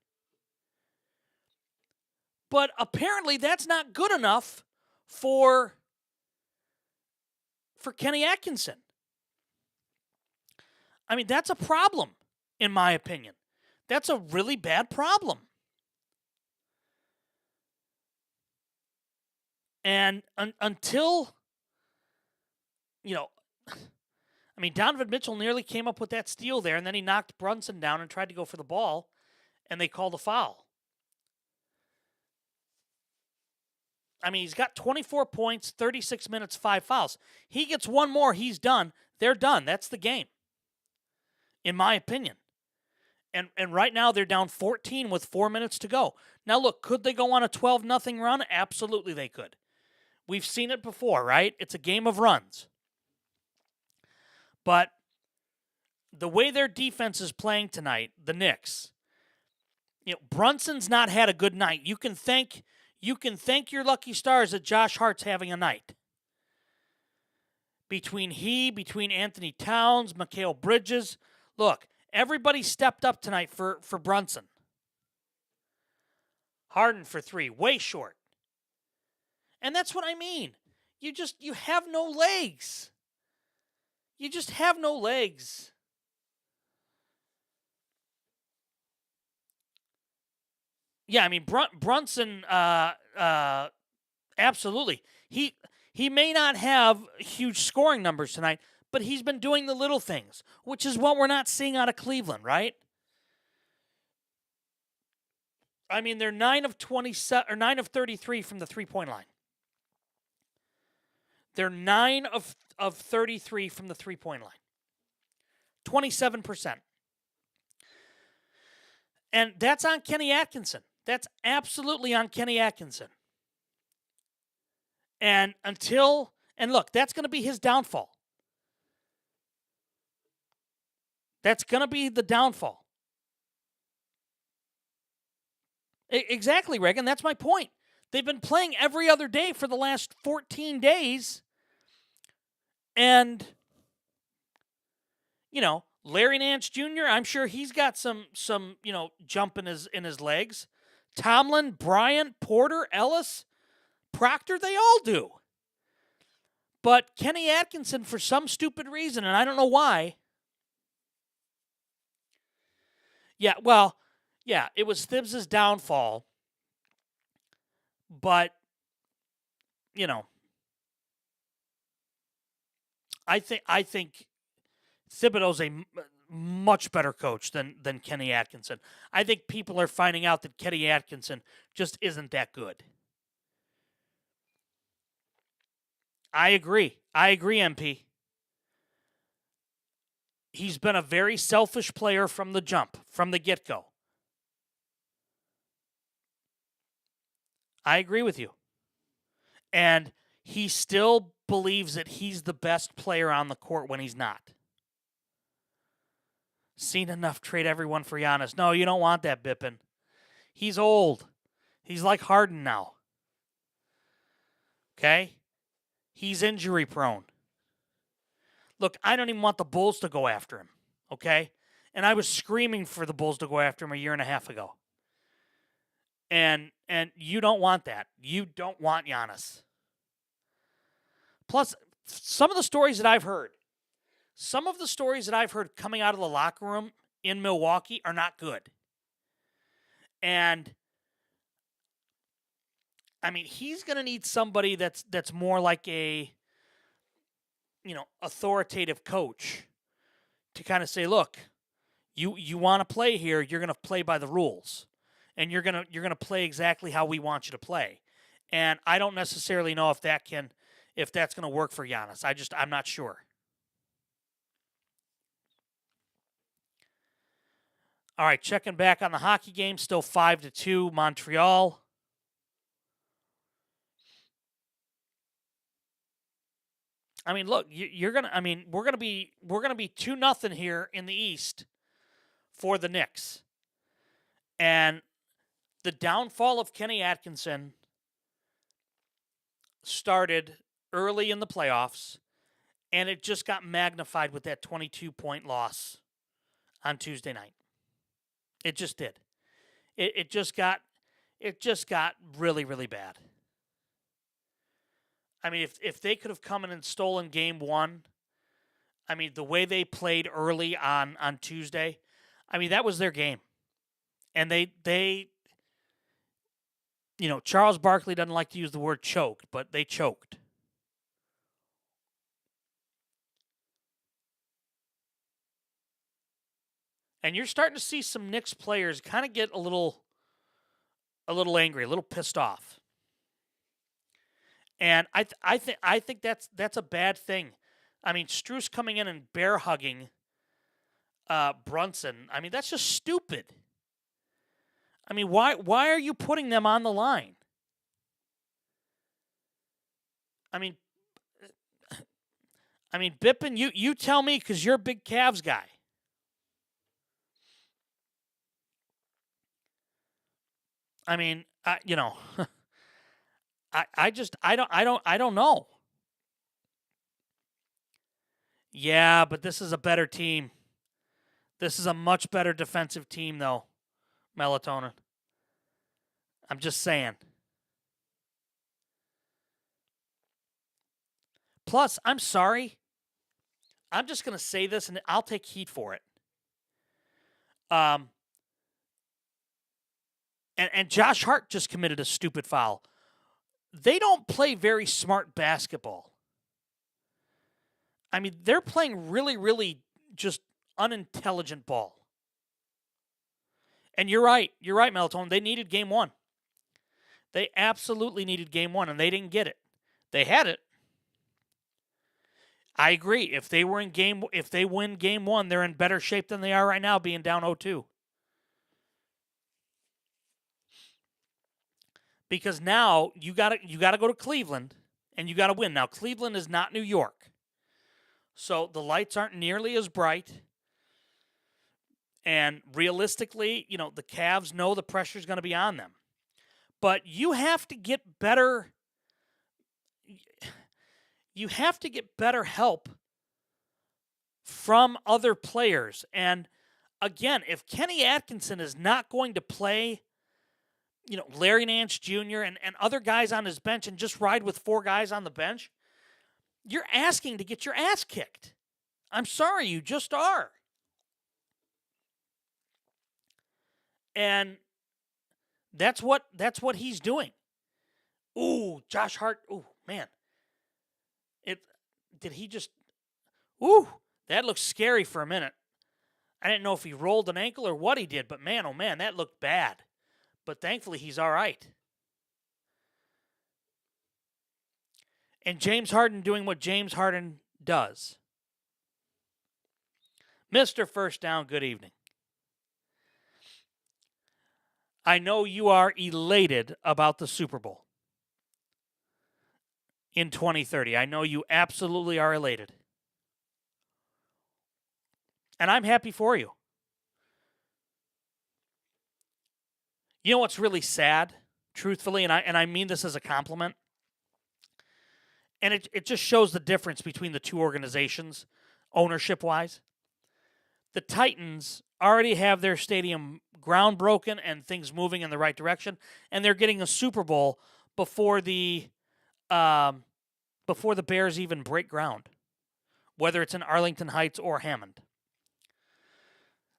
But apparently that's not good enough for Kenny Atkinson. I mean, that's a problem, in my opinion. That's a really bad problem. And until, Donovan Mitchell nearly came up with that steal there, and then he knocked Brunson down and tried to go for the ball, and they called a foul. I mean, he's got 24 points, 36 minutes, 5 fouls. He gets one more, he's done. They're done. That's the game, in my opinion. And right now they're down 14 with 4 minutes to go. Now, look, could they go on a 12-0 run? Absolutely they could. We've seen it before, right? It's a game of runs. But the way their defense is playing tonight, the Knicks, Brunson's not had a good night. You can thank your lucky stars that Josh Hart's having a night. Between Anthony Towns, Mikal Bridges, look, everybody stepped up tonight for Brunson. Harden for 3, way short. And that's what I mean. You have no legs. You just have no legs. Yeah, I mean, Brunson, absolutely. He may not have huge scoring numbers tonight, but he's been doing the little things, which is what we're not seeing out of Cleveland, right? I mean, they're 9 of 27 or 9 of 33 from the 3-point line. They're 9 of 33 from the 3-point line. 27%. And that's on Kenny Atkinson. That's absolutely on Kenny Atkinson. And look, that's going to be his downfall. That's going to be the downfall. Exactly, Reagan. That's my point. They've been playing every other day for the last 14 days. And, Larry Nance Jr., I'm sure he's got some jump in his legs. Tomlin, Bryant, Porter, Ellis, Proctor, they all do. But Kenny Atkinson, for some stupid reason, and I don't know why. Yeah, well, yeah, it was Thibs' downfall. But, I think Thibodeau's a much better coach than Kenny Atkinson. I think people are finding out that Kenny Atkinson just isn't that good. I agree, MP. He's been a very selfish player from the jump, from the get-go. I agree with you. And he still believes that he's the best player on the court when he's not. Seen enough, trade everyone for Giannis. No, you don't want that, Bippin. He's old. He's like Harden now. Okay? He's injury prone. Look, I don't even want the Bulls to go after him. Okay? And I was screaming for the Bulls to go after him a year and a half ago. And you don't want that. You don't want Giannis. Plus, some of the stories that I've heard coming out of the locker room in Milwaukee are not good. And I mean, he's going to need somebody that's more like a authoritative coach to kind of say, look, you want to play here, you're going to play by the rules. And you're going to play exactly how we want you to play. And I don't necessarily know if that's going to work for Giannis. I'm not sure. All right, checking back on the hockey game, still 5-2 Montreal. I mean, look, you're gonna. I mean, we're gonna be 2-0 here in the East for the Knicks, and the downfall of Kenny Atkinson started early in the playoffs, and it just got magnified with that 22-point loss on Tuesday night. It just did. It just got really, really bad. I mean, if they could have come in and stolen game one, I mean, the way they played early on Tuesday, I mean, that was their game. And they Charles Barkley doesn't like to use the word choked, but they choked. And you're starting to see some Knicks players kind of get a little angry, a little pissed off. And I think that's a bad thing. I mean, Strus coming in and bear hugging Brunson. I mean, that's just stupid. I mean, why are you putting them on the line? I mean, Bippen, you tell me, because you're a big Cavs guy. I mean, I don't know. Yeah, but this is a better team. This is a much better defensive team, though, Melatonin. I'm just saying. Plus, I'm sorry. I'm just going to say this, and I'll take heat for it. And Josh Hart just committed a stupid foul. They don't play very smart basketball. I mean, they're playing really, really just unintelligent ball. And you're right, Melatonin. They needed game one. They absolutely needed game one, and they didn't get it. They had it. I agree. If they win game one, they're in better shape than they are right now, being down 0-2. Because now you gotta go to Cleveland and you gotta win. Now Cleveland is not New York, so the lights aren't nearly as bright. And realistically, the Cavs know the pressure is going to be on them. But you have to get better. You have to get better help from other players. And again, if Kenny Atkinson is not going to play, Larry Nance Jr. and other guys on his bench and just ride with four guys on the bench, you're asking to get your ass kicked. I'm sorry, you just are. And that's what he's doing. Ooh, Josh Hart. Ooh, man. That looked scary for a minute. I didn't know if he rolled an ankle or what he did, but man, oh man, that looked bad. But thankfully he's all right. And James Harden doing what James Harden does. Mr. First Down, good evening. I know you are elated about the Super Bowl in 2030. I know you absolutely are elated. And I'm happy for you. You know what's really sad, truthfully, and I mean this as a compliment, and it just shows the difference between the two organizations, ownership-wise. The Titans already have their stadium ground broken and things moving in the right direction, and they're getting a Super Bowl before the Bears even break ground, whether it's in Arlington Heights or Hammond.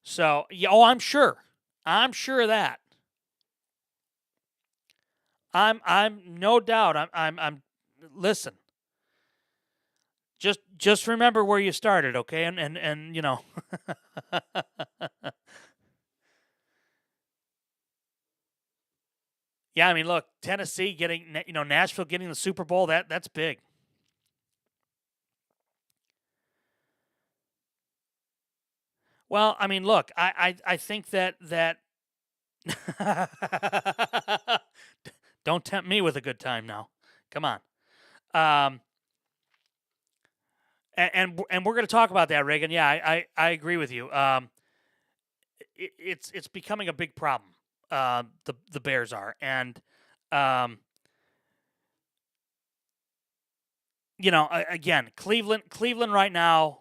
So, I'm sure of that. I'm no doubt. I'm listen. Just remember where you started, okay? And Yeah, I mean, look, Tennessee getting, Nashville getting the Super Bowl, that's big. Well, I mean, look, I think that don't tempt me with a good time now. Come on. Um, and we're going to talk about that, Reagan. Yeah, I agree with you. It's becoming a big problem. The Bears are, and um, again, Cleveland right now,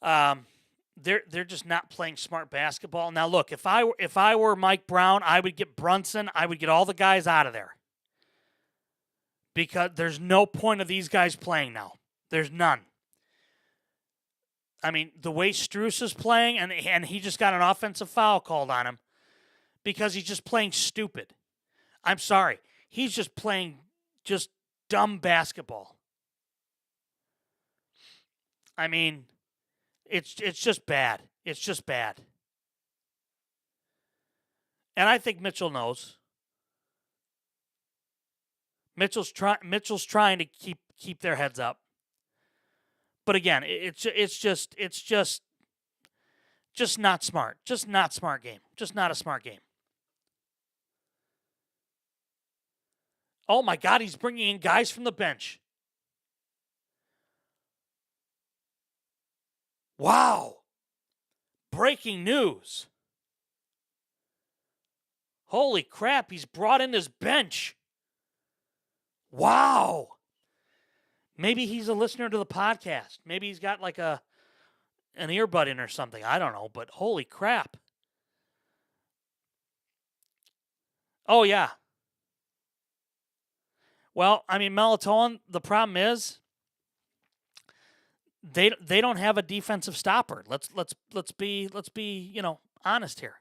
um, they're just not playing smart basketball. Now, look, if I were Mike Brown, I would get Brunson, I would get all the guys out of there because there's no point of these guys playing now. There's none. I mean, the way Strus is playing, and he just got an offensive foul called on him because he's just playing stupid. I'm sorry, he's just playing just dumb basketball. I mean, it's just bad. It's just bad. And I think Mitchell knows. Mitchell's trying to keep their heads up. But again, it's just not smart. Just not smart game. Just not a smart game. Oh my God, he's bringing in guys from the bench. Wow. Breaking news. Holy crap, he's brought in his bench. Wow. Maybe he's a listener to the podcast. Maybe he's got like an earbud in or something. I don't know, but holy crap. Oh, yeah. Well, I mean, Melatonin, the problem is they don't have a defensive stopper. Let's be honest here.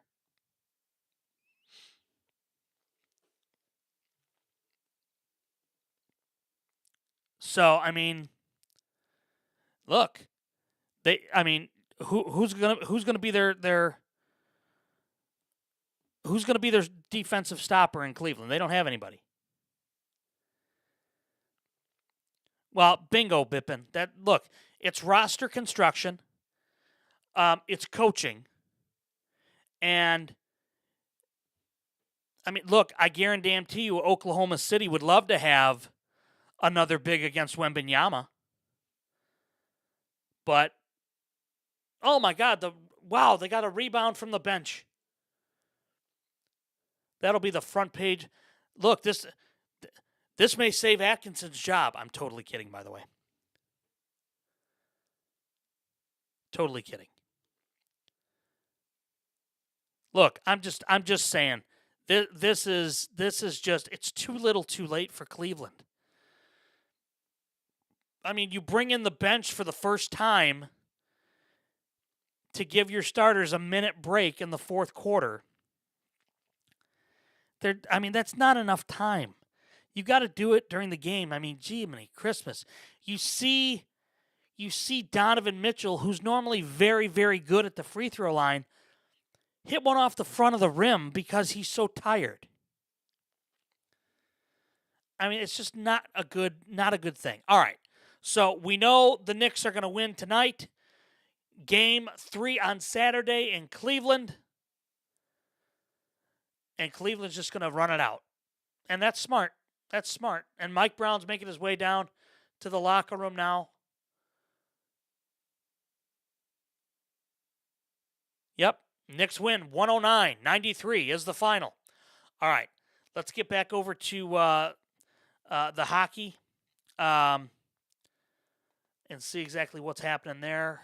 So, I mean, look, who's gonna be their who's gonna be their defensive stopper in Cleveland? They don't have anybody. Well, bingo, Bippin. Look, it's roster construction, it's coaching, and I mean, look, I guarantee you, Oklahoma City would love to have another big against Wembanyama. But oh my God, they got a rebound from the bench. That'll be the front page. Look, this may save Atkinson's job. I'm totally kidding, by the way. Totally kidding. Look, I'm just saying this is just it's too little too late for Cleveland. I mean, you bring in the bench for the first time to give your starters a minute break in the fourth quarter. That's not enough time. You got to do it during the game. I mean, gee, many Christmas. You see Donovan Mitchell, who's normally very, very good at the free throw line, hit one off the front of the rim because he's so tired. I mean, it's just not a good thing. All right. So we know the Knicks are going to win tonight. Game 3 on Saturday in Cleveland. And Cleveland's just going to run it out. And that's smart. That's smart. And Mike Brown's making his way down to the locker room now. Yep. Knicks win 109-93 is the final. All right. Let's get back over to the hockey and see exactly what's happening there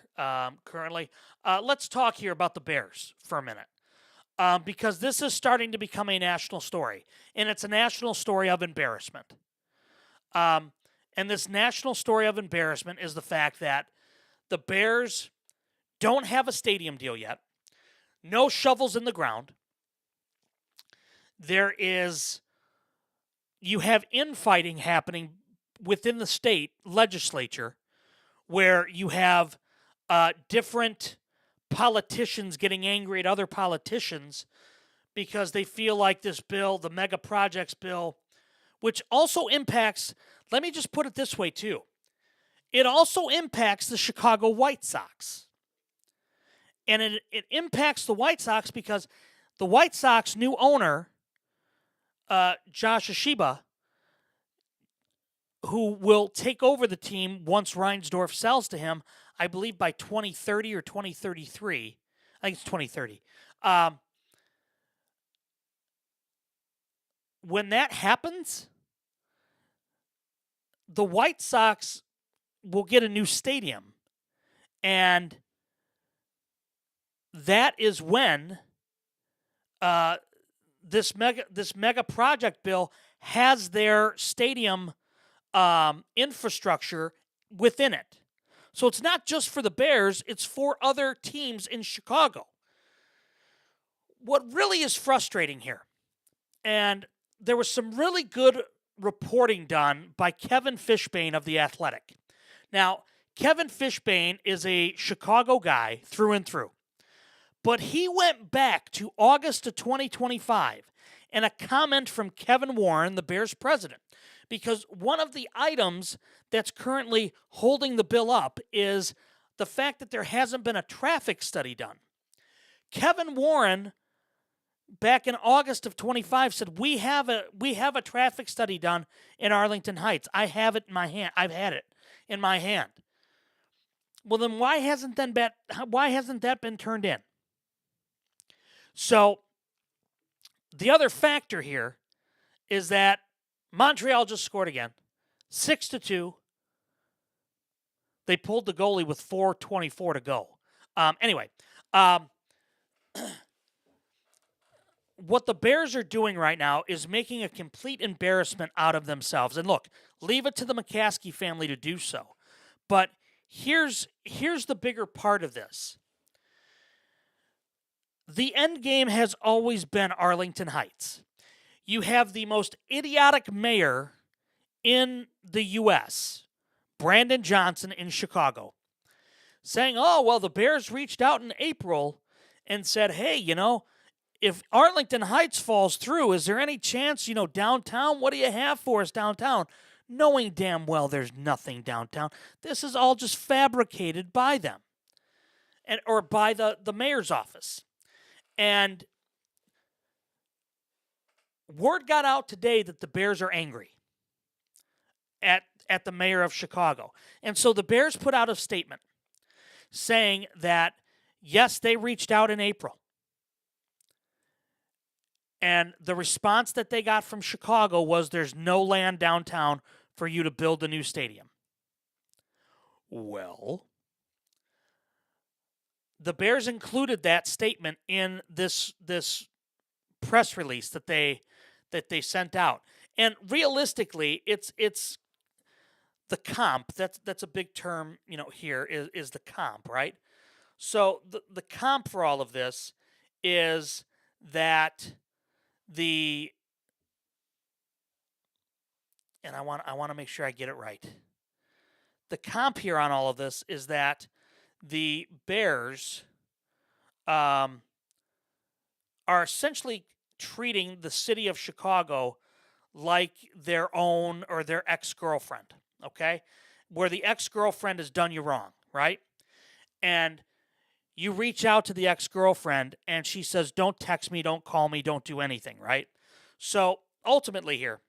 currently. Let's talk here about the Bears for a minute. Because this is starting to become a national story, and it's a national story of embarrassment. And this national story of embarrassment is the fact that the Bears don't have a stadium deal yet, no shovels in the ground. You have infighting happening within the state legislature where you have different politicians getting angry at other politicians because they feel like this bill, the mega projects bill, which also impacts, let me just put it this way too, it also impacts the Chicago White Sox. And it impacts the White Sox because the White Sox new owner, Josh Ashiba, who will take over the team once Reinsdorf sells to him, I believe by 2030 or 2033. I think it's 2030. When that happens, the White Sox will get a new stadium. And that is when this mega project bill has their stadium infrastructure within it. So it's not just for the Bears, it's for other teams in Chicago. What really is frustrating here, and there was some really good reporting done by Kevin Fishbain of The Athletic. Now, Kevin Fishbain is a Chicago guy through and through. But he went back to August of 2025 and a comment from Kevin Warren, the Bears president, because one of the items that's currently holding the bill up is the fact that there hasn't been a traffic study done. Kevin Warren, back in August of 25, said we have a traffic study done in Arlington Heights. I have it in my hand. I've had it in my hand. Well, then why hasn't that been turned in? So the other factor here is that Montreal just scored again, 6-2. They pulled the goalie with 4:24 to go. Anyway, what the Bears are doing right now is making a complete embarrassment out of themselves. And look, leave it to the McCaskey family to do so. But here's the bigger part of this. The end game has always been Arlington Heights. You have the most idiotic mayor in the U.S., Brandon Johnson in Chicago, saying, oh, well, the Bears reached out in April and said, hey, if Arlington Heights falls through, is there any chance, downtown? What do you have for us downtown? Knowing damn well there's nothing downtown. This is all just fabricated by them or by the mayor's office. And word got out today that the Bears are angry at the mayor of Chicago. And so the Bears put out a statement saying that, yes, they reached out in April. And the response that they got from Chicago was there's no land downtown for you to build a new stadium. Well, the Bears included that statement in this press release that they sent out. And realistically, it's the comp. That's a big term, here is the comp, right? So the comp for all of this is that and I want to make sure I get it right. The comp here on all of this is that the Bears are essentially treating the city of Chicago like their own or their ex-girlfriend, okay? Where the ex-girlfriend has done you wrong, right? And you reach out to the ex-girlfriend and she says, don't text me, don't call me, don't do anything, right? So ultimately here,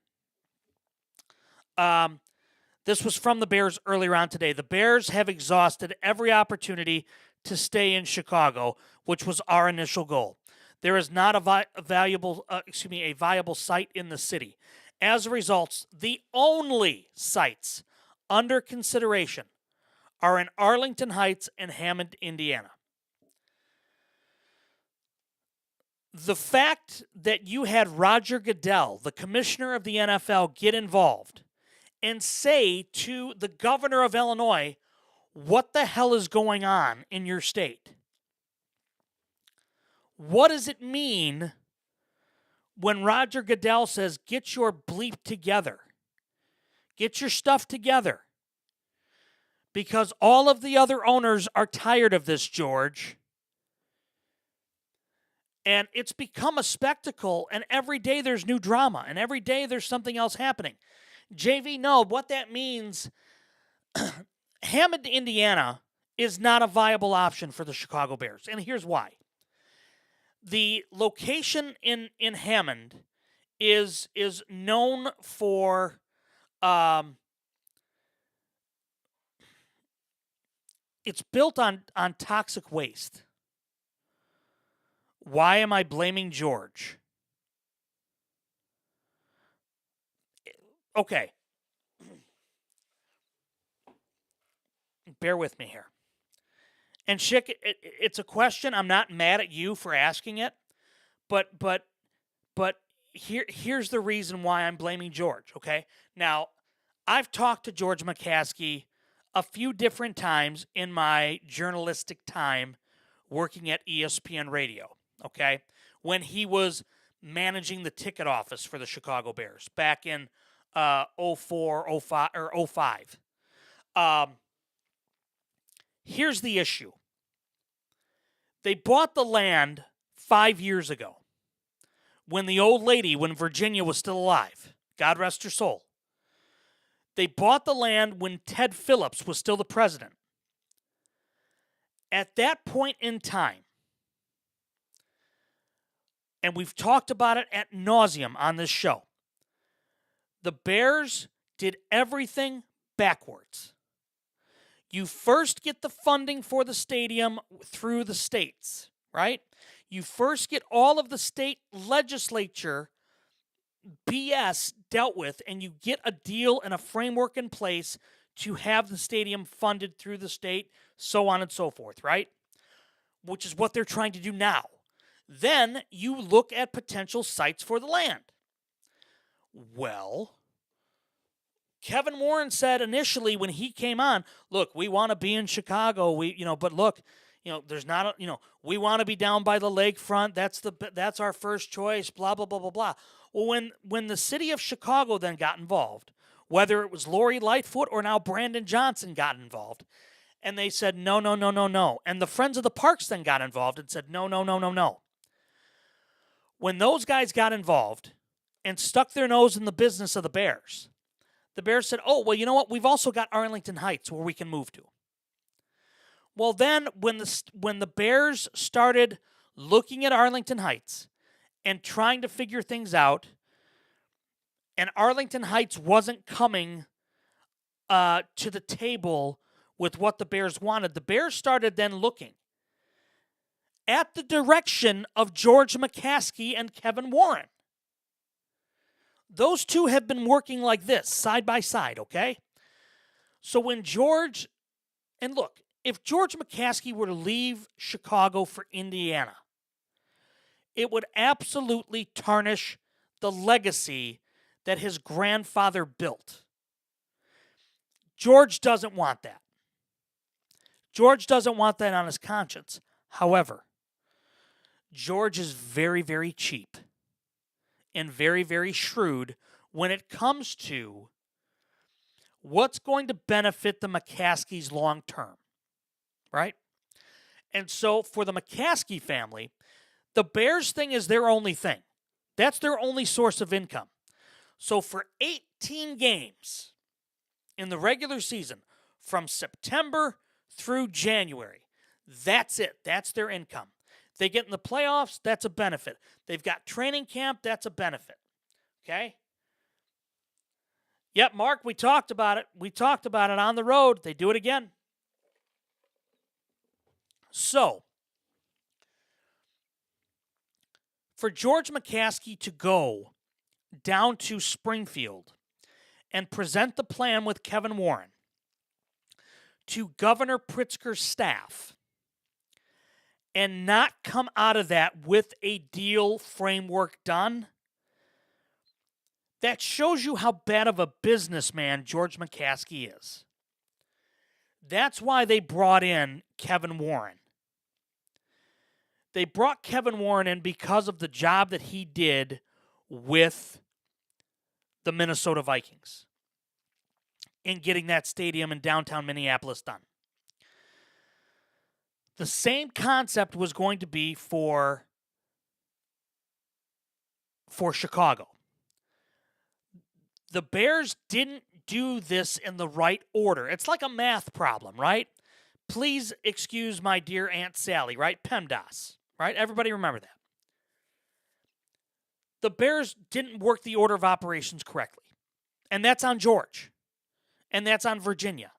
this was from the Bears earlier on today. The Bears have exhausted every opportunity to stay in Chicago, which was our initial goal. There is not a viable site in the city. As a result, the only sites under consideration are in Arlington Heights and Hammond, Indiana. The fact that you had Roger Goodell, the commissioner of the NFL, get involved and say to the governor of Illinois, what the hell is going on in your state? What does it mean when Roger Goodell says, get your bleep together? Get your stuff together. Because all of the other owners are tired of this, George. And it's become a spectacle, and every day there's new drama, and every day there's something else happening. JV, no, what that means, Hammond, Indiana is not a viable option for the Chicago Bears. And here's why. The location in Hammond is known for it's built on toxic waste. Why am I blaming George? Okay. Bear with me here. And Schick, it's a question. I'm not mad at you for asking it, but here's the reason why I'm blaming George. Okay, now I've talked to George McCaskey a few different times in my journalistic time working at ESPN Radio. Okay, when he was managing the ticket office for the Chicago Bears back in 04, 05, or 05. Here's the issue. They bought the land 5 years ago when Virginia was still alive. God rest her soul. They bought the land when Ted Phillips was still the president. At that point in time, and we've talked about it ad nauseum on this show, the Bears did everything backwards. You first get the funding for the stadium through the states, right? You first get all of the state legislature BS dealt with, and you get a deal and a framework in place to have the stadium funded through the state, so on and so forth, right? Which is what they're trying to do now. Then you look at potential sites for the land. Well, Kevin Warren said initially when he came on, look, we want to be in Chicago. But look, there's not, we want to be down by the lakefront. That's our first choice, blah, blah, blah, blah, blah. Well, when the city of Chicago then got involved, whether it was Lori Lightfoot or now Brandon Johnson got involved, and they said, no, no, no, no, no. And the Friends of the Parks then got involved and said, no, no, no, no, no. When those guys got involved and stuck their nose in the business of the Bears said, oh, well, you know what? We've also got Arlington Heights where we can move to. Well, then when the Bears started looking at Arlington Heights and trying to figure things out, and Arlington Heights wasn't coming to the table with what the Bears wanted, the Bears started then looking at the direction of George McCaskey and Kevin Warren. Those two have been working like this, side by side, okay? So when George, and look, if George McCaskey were to leave Chicago for Indiana, it would absolutely tarnish the legacy that his grandfather built. George doesn't want that. George doesn't want that on his conscience. However, George is very, very cheap and very, very shrewd when it comes to what's going to benefit the McCaskeys long term, right? And so for the McCaskey family, the Bears thing is their only thing. That's their only source of income. So for 18 games in the regular season, from September through January, that's it. That's their income. They get in the playoffs, that's a benefit. They've got training camp, that's a benefit. Okay? Yep, Mark, we talked about it. We talked about it on the road. They do it again. So, for George McCaskey to go down to Springfield and present the plan with Kevin Warren to Governor Pritzker's staff and not come out of that with a deal framework done, that shows you how bad of a businessman George McCaskey is. That's why they brought in Kevin Warren. They brought Kevin Warren in because of the job that he did with the Minnesota Vikings in getting that stadium in downtown Minneapolis done. The same concept was going to be for Chicago. The Bears didn't do this in the right order. It's like a math problem, right? Please excuse my dear Aunt Sally, right? PEMDAS, right? Everybody remember that. The Bears didn't work the order of operations correctly. And that's on George. And that's on Virginia.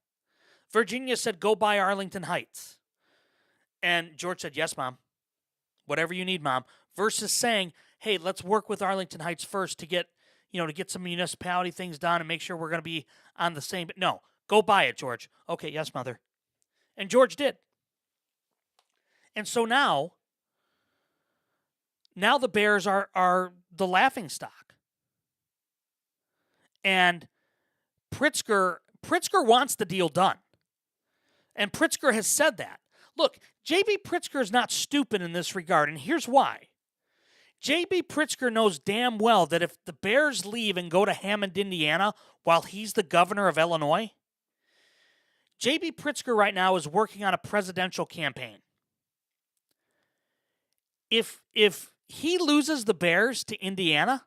Virginia said, go buy Arlington Heights. And George said, yes, Mom. Whatever you need, Mom. Versus saying, hey, let's work with Arlington Heights first to get some municipality things done and make sure we're going to be on the same. No, go buy it, George. Okay, yes, Mother. And George did. And so now the Bears are the laughingstock. And Pritzker wants the deal done. And Pritzker has said that. Look, J.B. Pritzker is not stupid in this regard, and here's why. J.B. Pritzker knows damn well that if the Bears leave and go to Hammond, Indiana, while he's the governor of Illinois, J.B. Pritzker right now is working on a presidential campaign. If he loses the Bears to Indiana,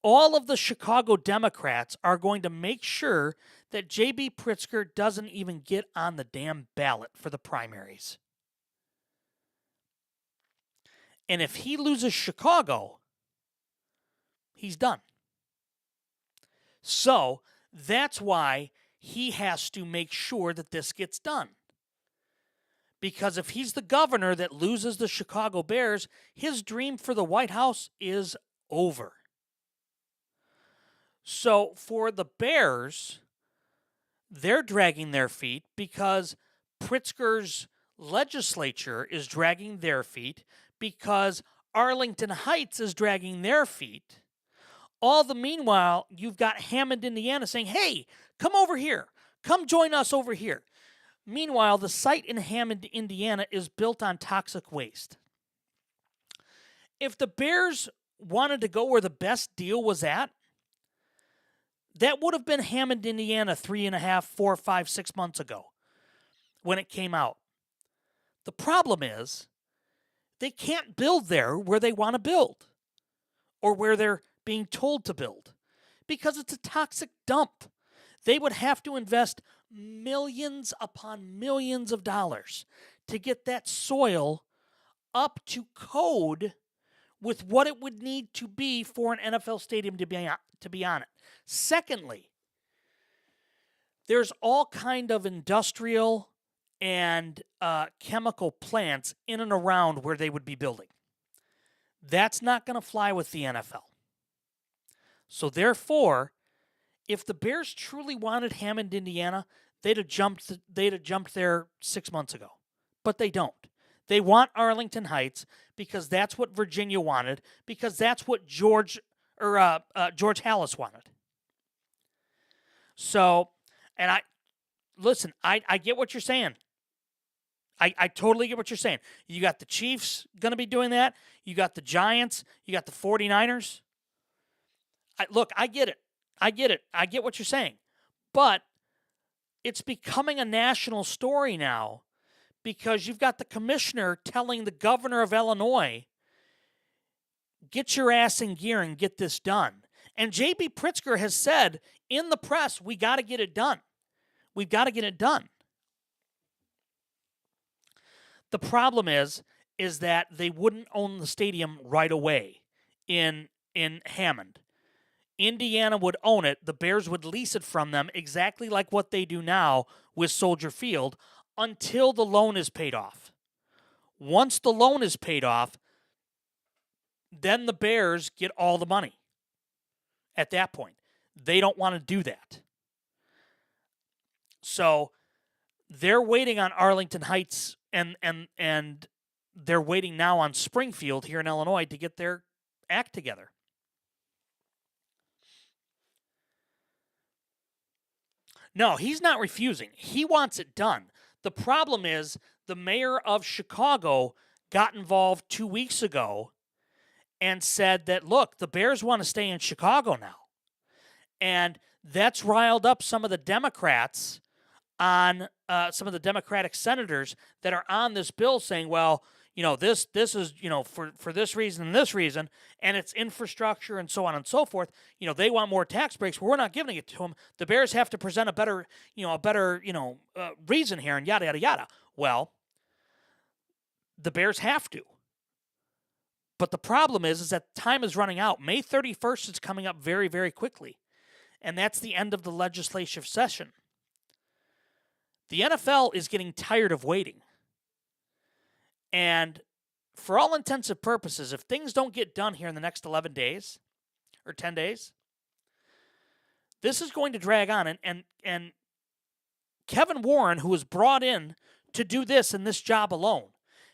all of the Chicago Democrats are going to make sure that J.B. Pritzker doesn't even get on the damn ballot for the primaries. And if he loses Chicago, he's done. So that's why he has to make sure that this gets done. Because if he's the governor that loses the Chicago Bears, his dream for the White House is over. So for the Bears, they're dragging their feet because Pritzker's legislature is dragging their feet, because Arlington Heights is dragging their feet. All the meanwhile, you've got Hammond, Indiana saying, hey, come over here. Come join us over here. Meanwhile, the site in Hammond, Indiana is built on toxic waste. If the Bears wanted to go where the best deal was at, that would have been Hammond, Indiana 3.5, 4, 5, 6 months ago when it came out. The problem is they can't build there where they want to build or where they're being told to build because it's a toxic dump. They would have to invest millions upon millions of dollars to get that soil up to code with what it would need to be for an NFL stadium to be on it. Secondly, there's all kind of industrial and chemical plants in and around where they would be building. That's not going to fly with the NFL. So therefore, if the Bears truly wanted Hammond, Indiana, they'd have jumped there 6 months ago. But they don't. They want Arlington Heights because that's what Virginia wanted, because that's what George Halas wanted. So, and I get what you're saying. I totally get what you're saying. You got the Chiefs going to be doing that. You got the Giants. You got the 49ers. I get it. I get what you're saying. But it's becoming a national story now because you've got the commissioner telling the governor of Illinois, get your ass in gear and get this done. And J.B. Pritzker has said in the press, we got to get it done. We've got to get it done. The problem is that they wouldn't own the stadium right away in Hammond. Indiana would own it. The Bears would lease it from them exactly like what they do now with Soldier Field until the loan is paid off. Once the loan is paid off, then the Bears get all the money. At that point, they don't want to do that. So they're waiting on Arlington Heights and they're waiting now on Springfield here in Illinois to get their act together. No, he's not refusing. He wants it done. The problem is the mayor of Chicago got involved 2 weeks ago and said that, look, the Bears want to stay in Chicago now. And that's riled up some of the Democrats some of the Democratic senators that are on this bill saying, well, this is, for this reason and this reason, and it's infrastructure and so on and so forth. They want more tax breaks. Well, we're not giving it to them. The Bears have to present a better reason here, and yada yada yada. Well, the Bears have to. But the problem is that time is running out. May 31st is coming up very, very quickly. And that's the end of the legislative session. The NFL is getting tired of waiting. And for all intents and purposes, if things don't get done here in the next 11 days or 10 days, this is going to drag on. And Kevin Warren, who was brought in to do this in this job alone,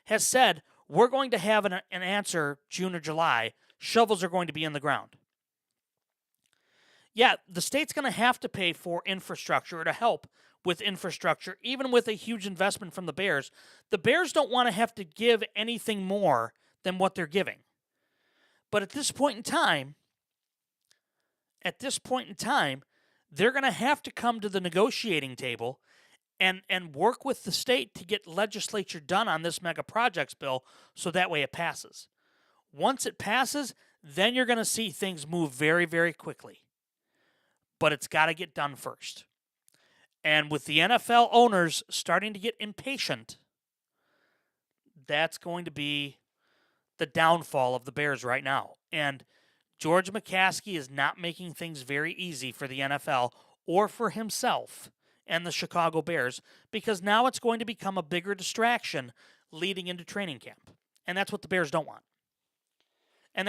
has said, we're going to have an answer June or July. Shovels are going to be in the ground. Yeah, the state's going to have to pay for infrastructure or to help with infrastructure, even with a huge investment from the Bears. The Bears don't want to have to give anything more than what they're giving. But at this point in time, they're going to have to come to the negotiating table and work with the state to get legislature done on this mega projects bill so that way it passes. Once it passes, then you're going to see things move very, very quickly. But it's got to get done first. And with the NFL owners starting to get impatient, that's going to be the downfall of the Bears right now. And George McCaskey is not making things very easy for the NFL or for himself and the Chicago Bears, because now it's going to become a bigger distraction leading into training camp. And that's what the Bears don't want. And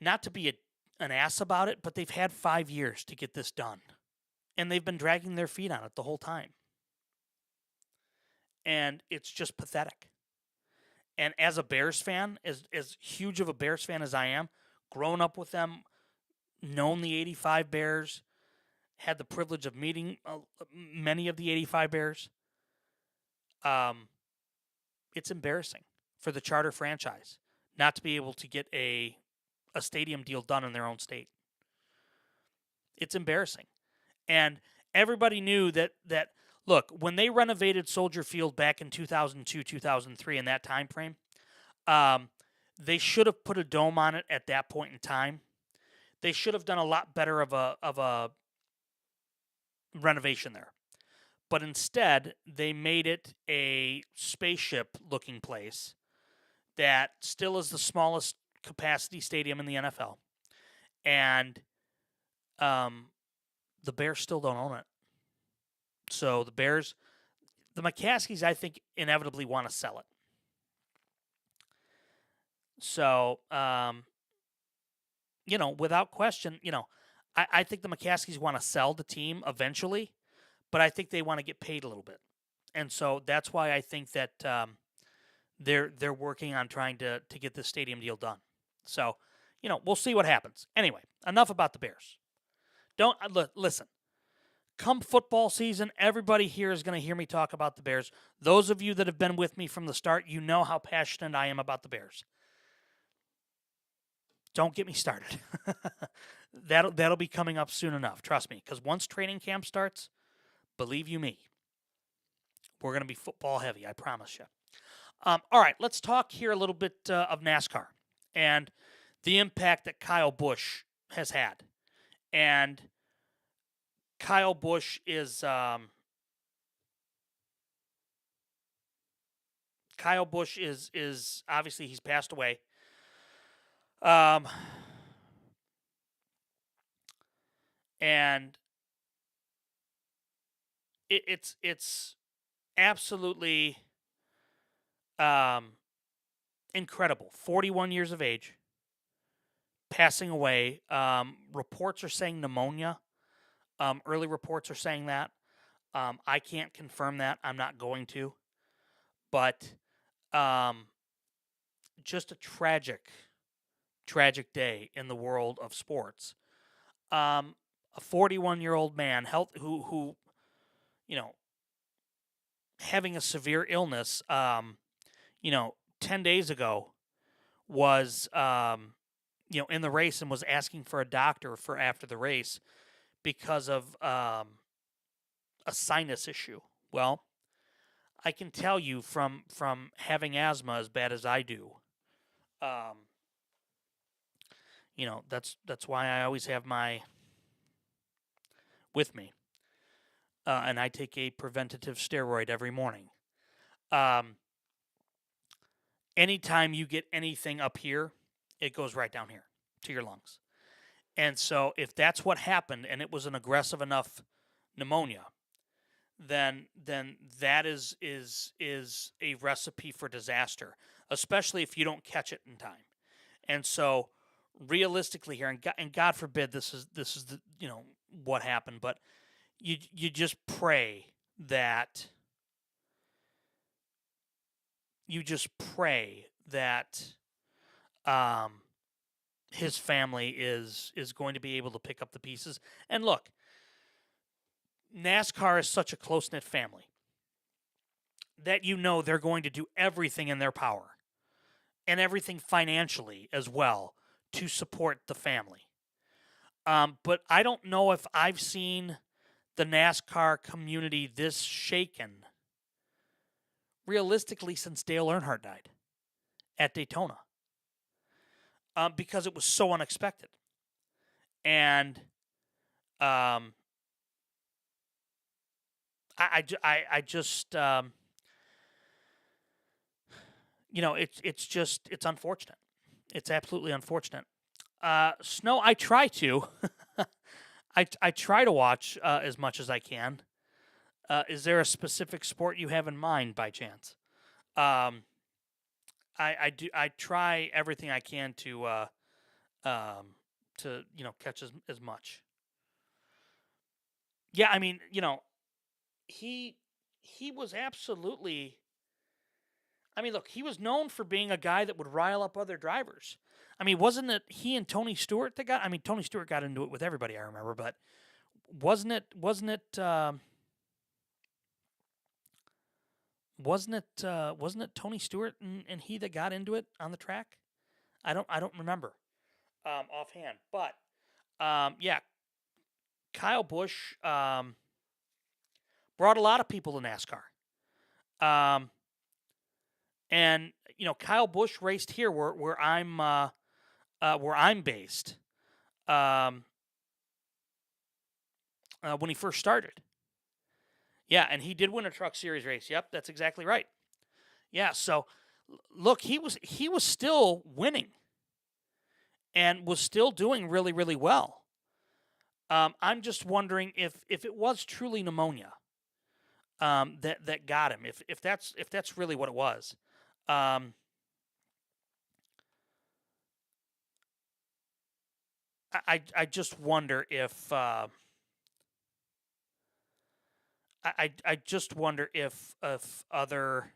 not to be an ass about it, but they've had 5 years to get this done. And they've been dragging their feet on it the whole time. And it's just pathetic. And as a Bears fan, as huge of a Bears fan as I am, grown up with them, known the 85 Bears, had the privilege of meeting many of the 85 Bears, it's embarrassing for the Charter franchise not to be able to get a stadium deal done in their own state. It's embarrassing. And everybody knew that look, when they renovated Soldier Field back in 2002, 2003, in that time frame, they should have put a dome on it at that point in time. They should have done a lot better of a renovation there. But instead, they made it a spaceship-looking place that still is the smallest capacity stadium in the NFL. And the Bears still don't own it. So the McCaskeys, I think, inevitably want to sell it. So, without question, I think the McCaskeys want to sell the team eventually, but I think they want to get paid a little bit. And so that's why I think that they're working on trying to get this stadium deal done. So, we'll see what happens. Anyway, enough about the Bears. Listen. Come football season, everybody here is going to hear me talk about the Bears. Those of you that have been with me from the start, you know how passionate I am about the Bears. Don't get me started. That'll be coming up soon enough, trust me. Because once training camp starts, believe you me, we're going to be football heavy, I promise you. All right, let's talk here a little bit of NASCAR and the impact that Kyle Busch has had. And Kyle Busch is obviously he's passed away. And it's absolutely incredible. 41 years of age, passing away. Reports are saying pneumonia. Early reports are saying that. I can't confirm that. I'm not going to. But just a tragic day in the world of sports. A 41-year-old man, who having a severe illness, 10 days ago was, in the race and was asking for a doctor for after the race, because of a sinus issue Well, I can tell you from having asthma as bad as I do, um, that's why I always have my with me, and I take a preventative steroid every morning. Um, Anytime you get anything up here, it goes right down here to your lungs. And so if that's what happened and it was an aggressive enough pneumonia, then that is a recipe for disaster, especially if you don't catch it in time. And so realistically here, and God forbid this is the what happened, but you just pray that um, his family is going to be able to pick up the pieces. And look, NASCAR is such a close knit family that they're going to do everything in their power and everything financially as well to support the family. But I don't know if I've seen the NASCAR community this shaken realistically since Dale Earnhardt died at Daytona, because it was so unexpected. And um, I just it's unfortunate. It's absolutely unfortunate. Snow, I try to. I try to watch as much as I can. Is there a specific sport you have in mind by chance? Um, I try everything I can to catch as much. Yeah, I mean he he was absolutely. I mean, look, he was known for being a guy that would rile up other drivers. I mean, wasn't it he and Tony Stewart that got? I mean, Tony Stewart got into it with everybody. I remember, but wasn't it Tony Stewart and he that got into it on the track? I don't remember offhand, but yeah, Kyle Busch brought a lot of people to NASCAR. And Kyle Busch raced here where I'm based when he first started. Yeah, and he did win a Truck Series race. Yep, that's exactly right. Yeah, so look, he was still winning and was still doing really really well. I'm just wondering if it was truly pneumonia that got him. If that's really what it was. Um, I just wonder if I just wonder if other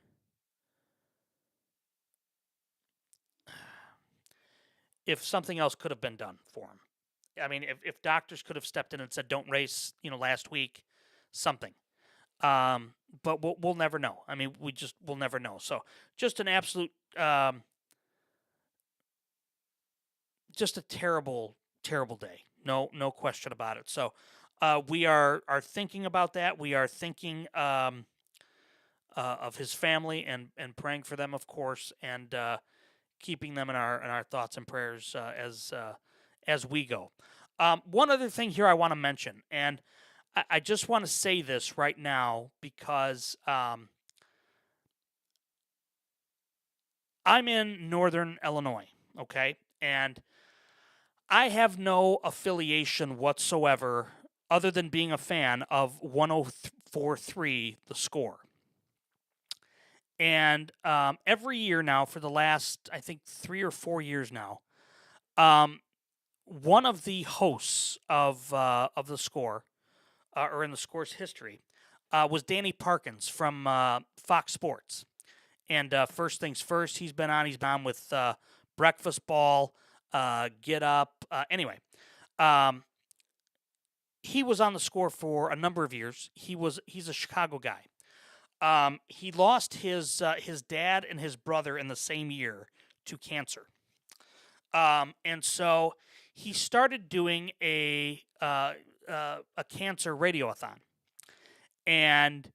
if something else could have been done for him. I mean, if doctors could have stepped in and said, "Don't race," last week, something. Um, but we'll never know. I mean, we'll never know. So just an absolute, just a terrible, terrible day. No question about it. So we are thinking about that. We are thinking of his family and praying for them, of course, and keeping them in our thoughts and prayers as we go. One other thing here I want to mention, and I just want to say this right now because I'm in northern Illinois, okay? And I have no affiliation whatsoever other than being a fan of 1043 The Score. And every year now, for the last, I think, 3 or 4 years now, one of the hosts of The Score, or in The Score's history, was Danny Parkins from Fox Sports. And first things first, he's been on with Breakfast Ball, Get Up. Anyway, he was on The Score for a number of years. He's a Chicago guy. He lost his dad and his brother in the same year to cancer. And so he started doing a cancer radiothon. And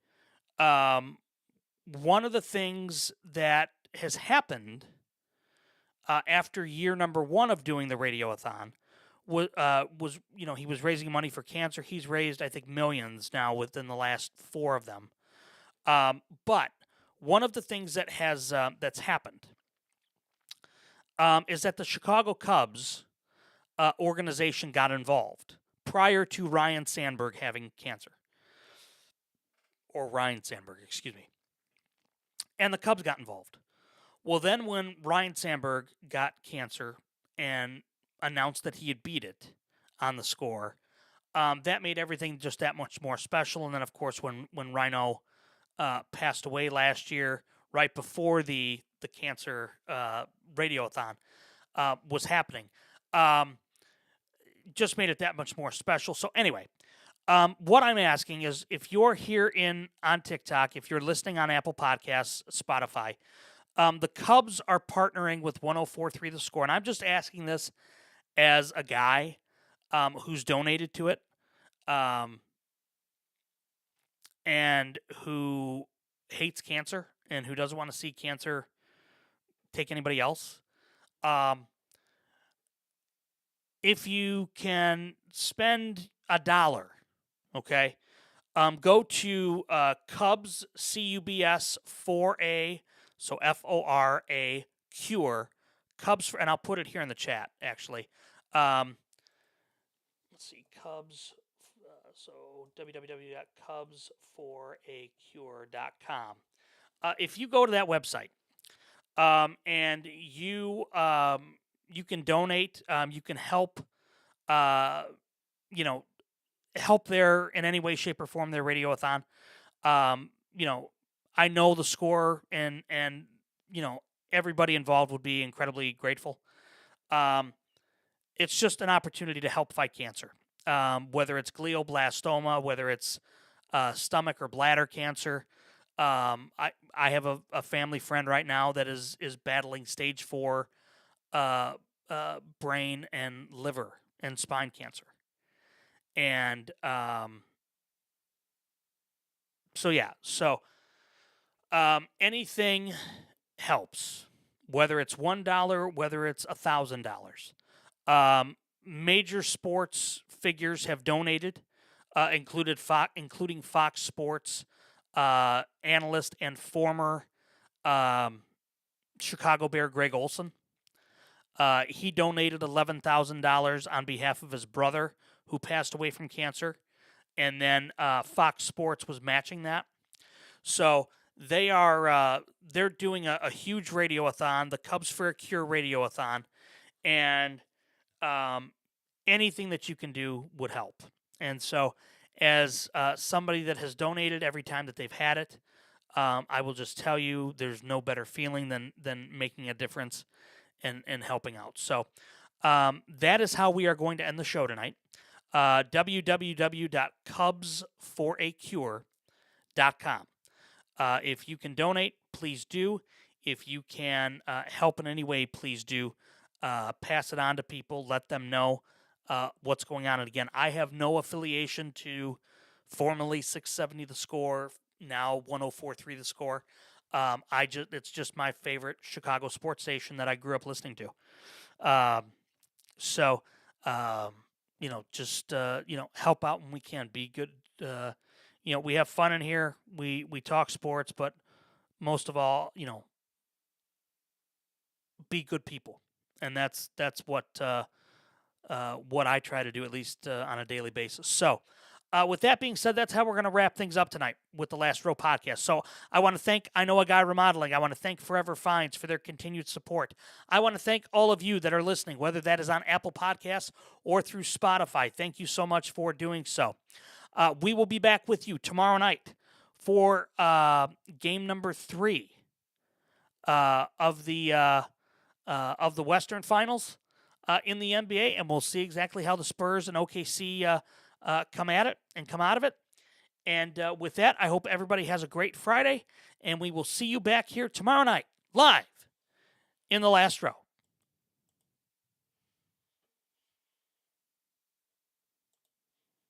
One of the things that has happened after year number 1 of doing the Radiothon was he was raising money for cancer. He's raised, I think, millions now within the last 4 of them. But one of the things that has that's happened is that the Chicago Cubs organization got involved prior to Ryan Sandberg having cancer. Or Ryan Sandberg, excuse me. And the Cubs got involved. Well, then when Ryan Sandberg got cancer and announced that he had beat it on the score, that made everything just that much more special. And then, of course, when Rhino passed away last year, right before the cancer radiothon was happening, just made it that much more special. So anyway, what I'm asking is, if you're here on TikTok, if you're listening on Apple Podcasts, Spotify, the Cubs are partnering with 104.3 The Score, and I'm just asking this as a guy who's donated to it, and who hates cancer and who doesn't want to see cancer take anybody else. If you can spend $1, okay, go to Cubs, CUBS 4A, so FORA Cure, Cubs, and I'll put it here in the chat, actually. Let's see, Cubs, so www.cubs4acure.com. If you go to that website, and you can donate, you can help, help their, in any way, shape, or form, their radiothon. I know the Score and everybody involved would be incredibly grateful. It's just an opportunity to help fight cancer, whether it's glioblastoma, whether it's stomach or bladder cancer. I have a family friend right now that is battling stage 4 brain and liver and spine cancer. And anything helps, whether it's $1, whether it's $1,000. Major sports figures have donated, including Fox Sports analyst and former Chicago Bear Greg Olson. He donated $11,000 on behalf of his brother, who passed away from cancer, and then Fox Sports was matching that. So they're doing a huge radiothon, the Cubs for a Cure radiothon, and anything that you can do would help. And so, as somebody that has donated every time that they've had it, I will just tell you, there's no better feeling than making a difference and helping out. So that is how we are going to end the show tonight. www.cubs4acure.com. If you can donate, please do. If you can help in any way, please do. Pass it on to people. Let them know what's going on. And again, I have no affiliation to formerly 670 The Score, now 104.3 The Score. It's just my favorite Chicago sports station that I grew up listening to. Just help out when we can. Be good. We have fun in here. We talk sports, but most of all, be good people, and that's what I try to do, at least on a daily basis. So, with that being said, that's how we're going to wrap things up tonight with the Last Row podcast. So I want to thank I Know a Guy Remodeling. I want to thank Forever Finds for their continued support. I want to thank all of you that are listening, whether that is on Apple Podcasts or through Spotify. Thank you so much for doing so. We will be back with you tomorrow night for game number 3 of the Western Finals in the NBA, and we'll see exactly how the Spurs and OKC come at it and come out of it. And with that, I hope everybody has a great Friday, and we will see you back here tomorrow night, live in the Last Row.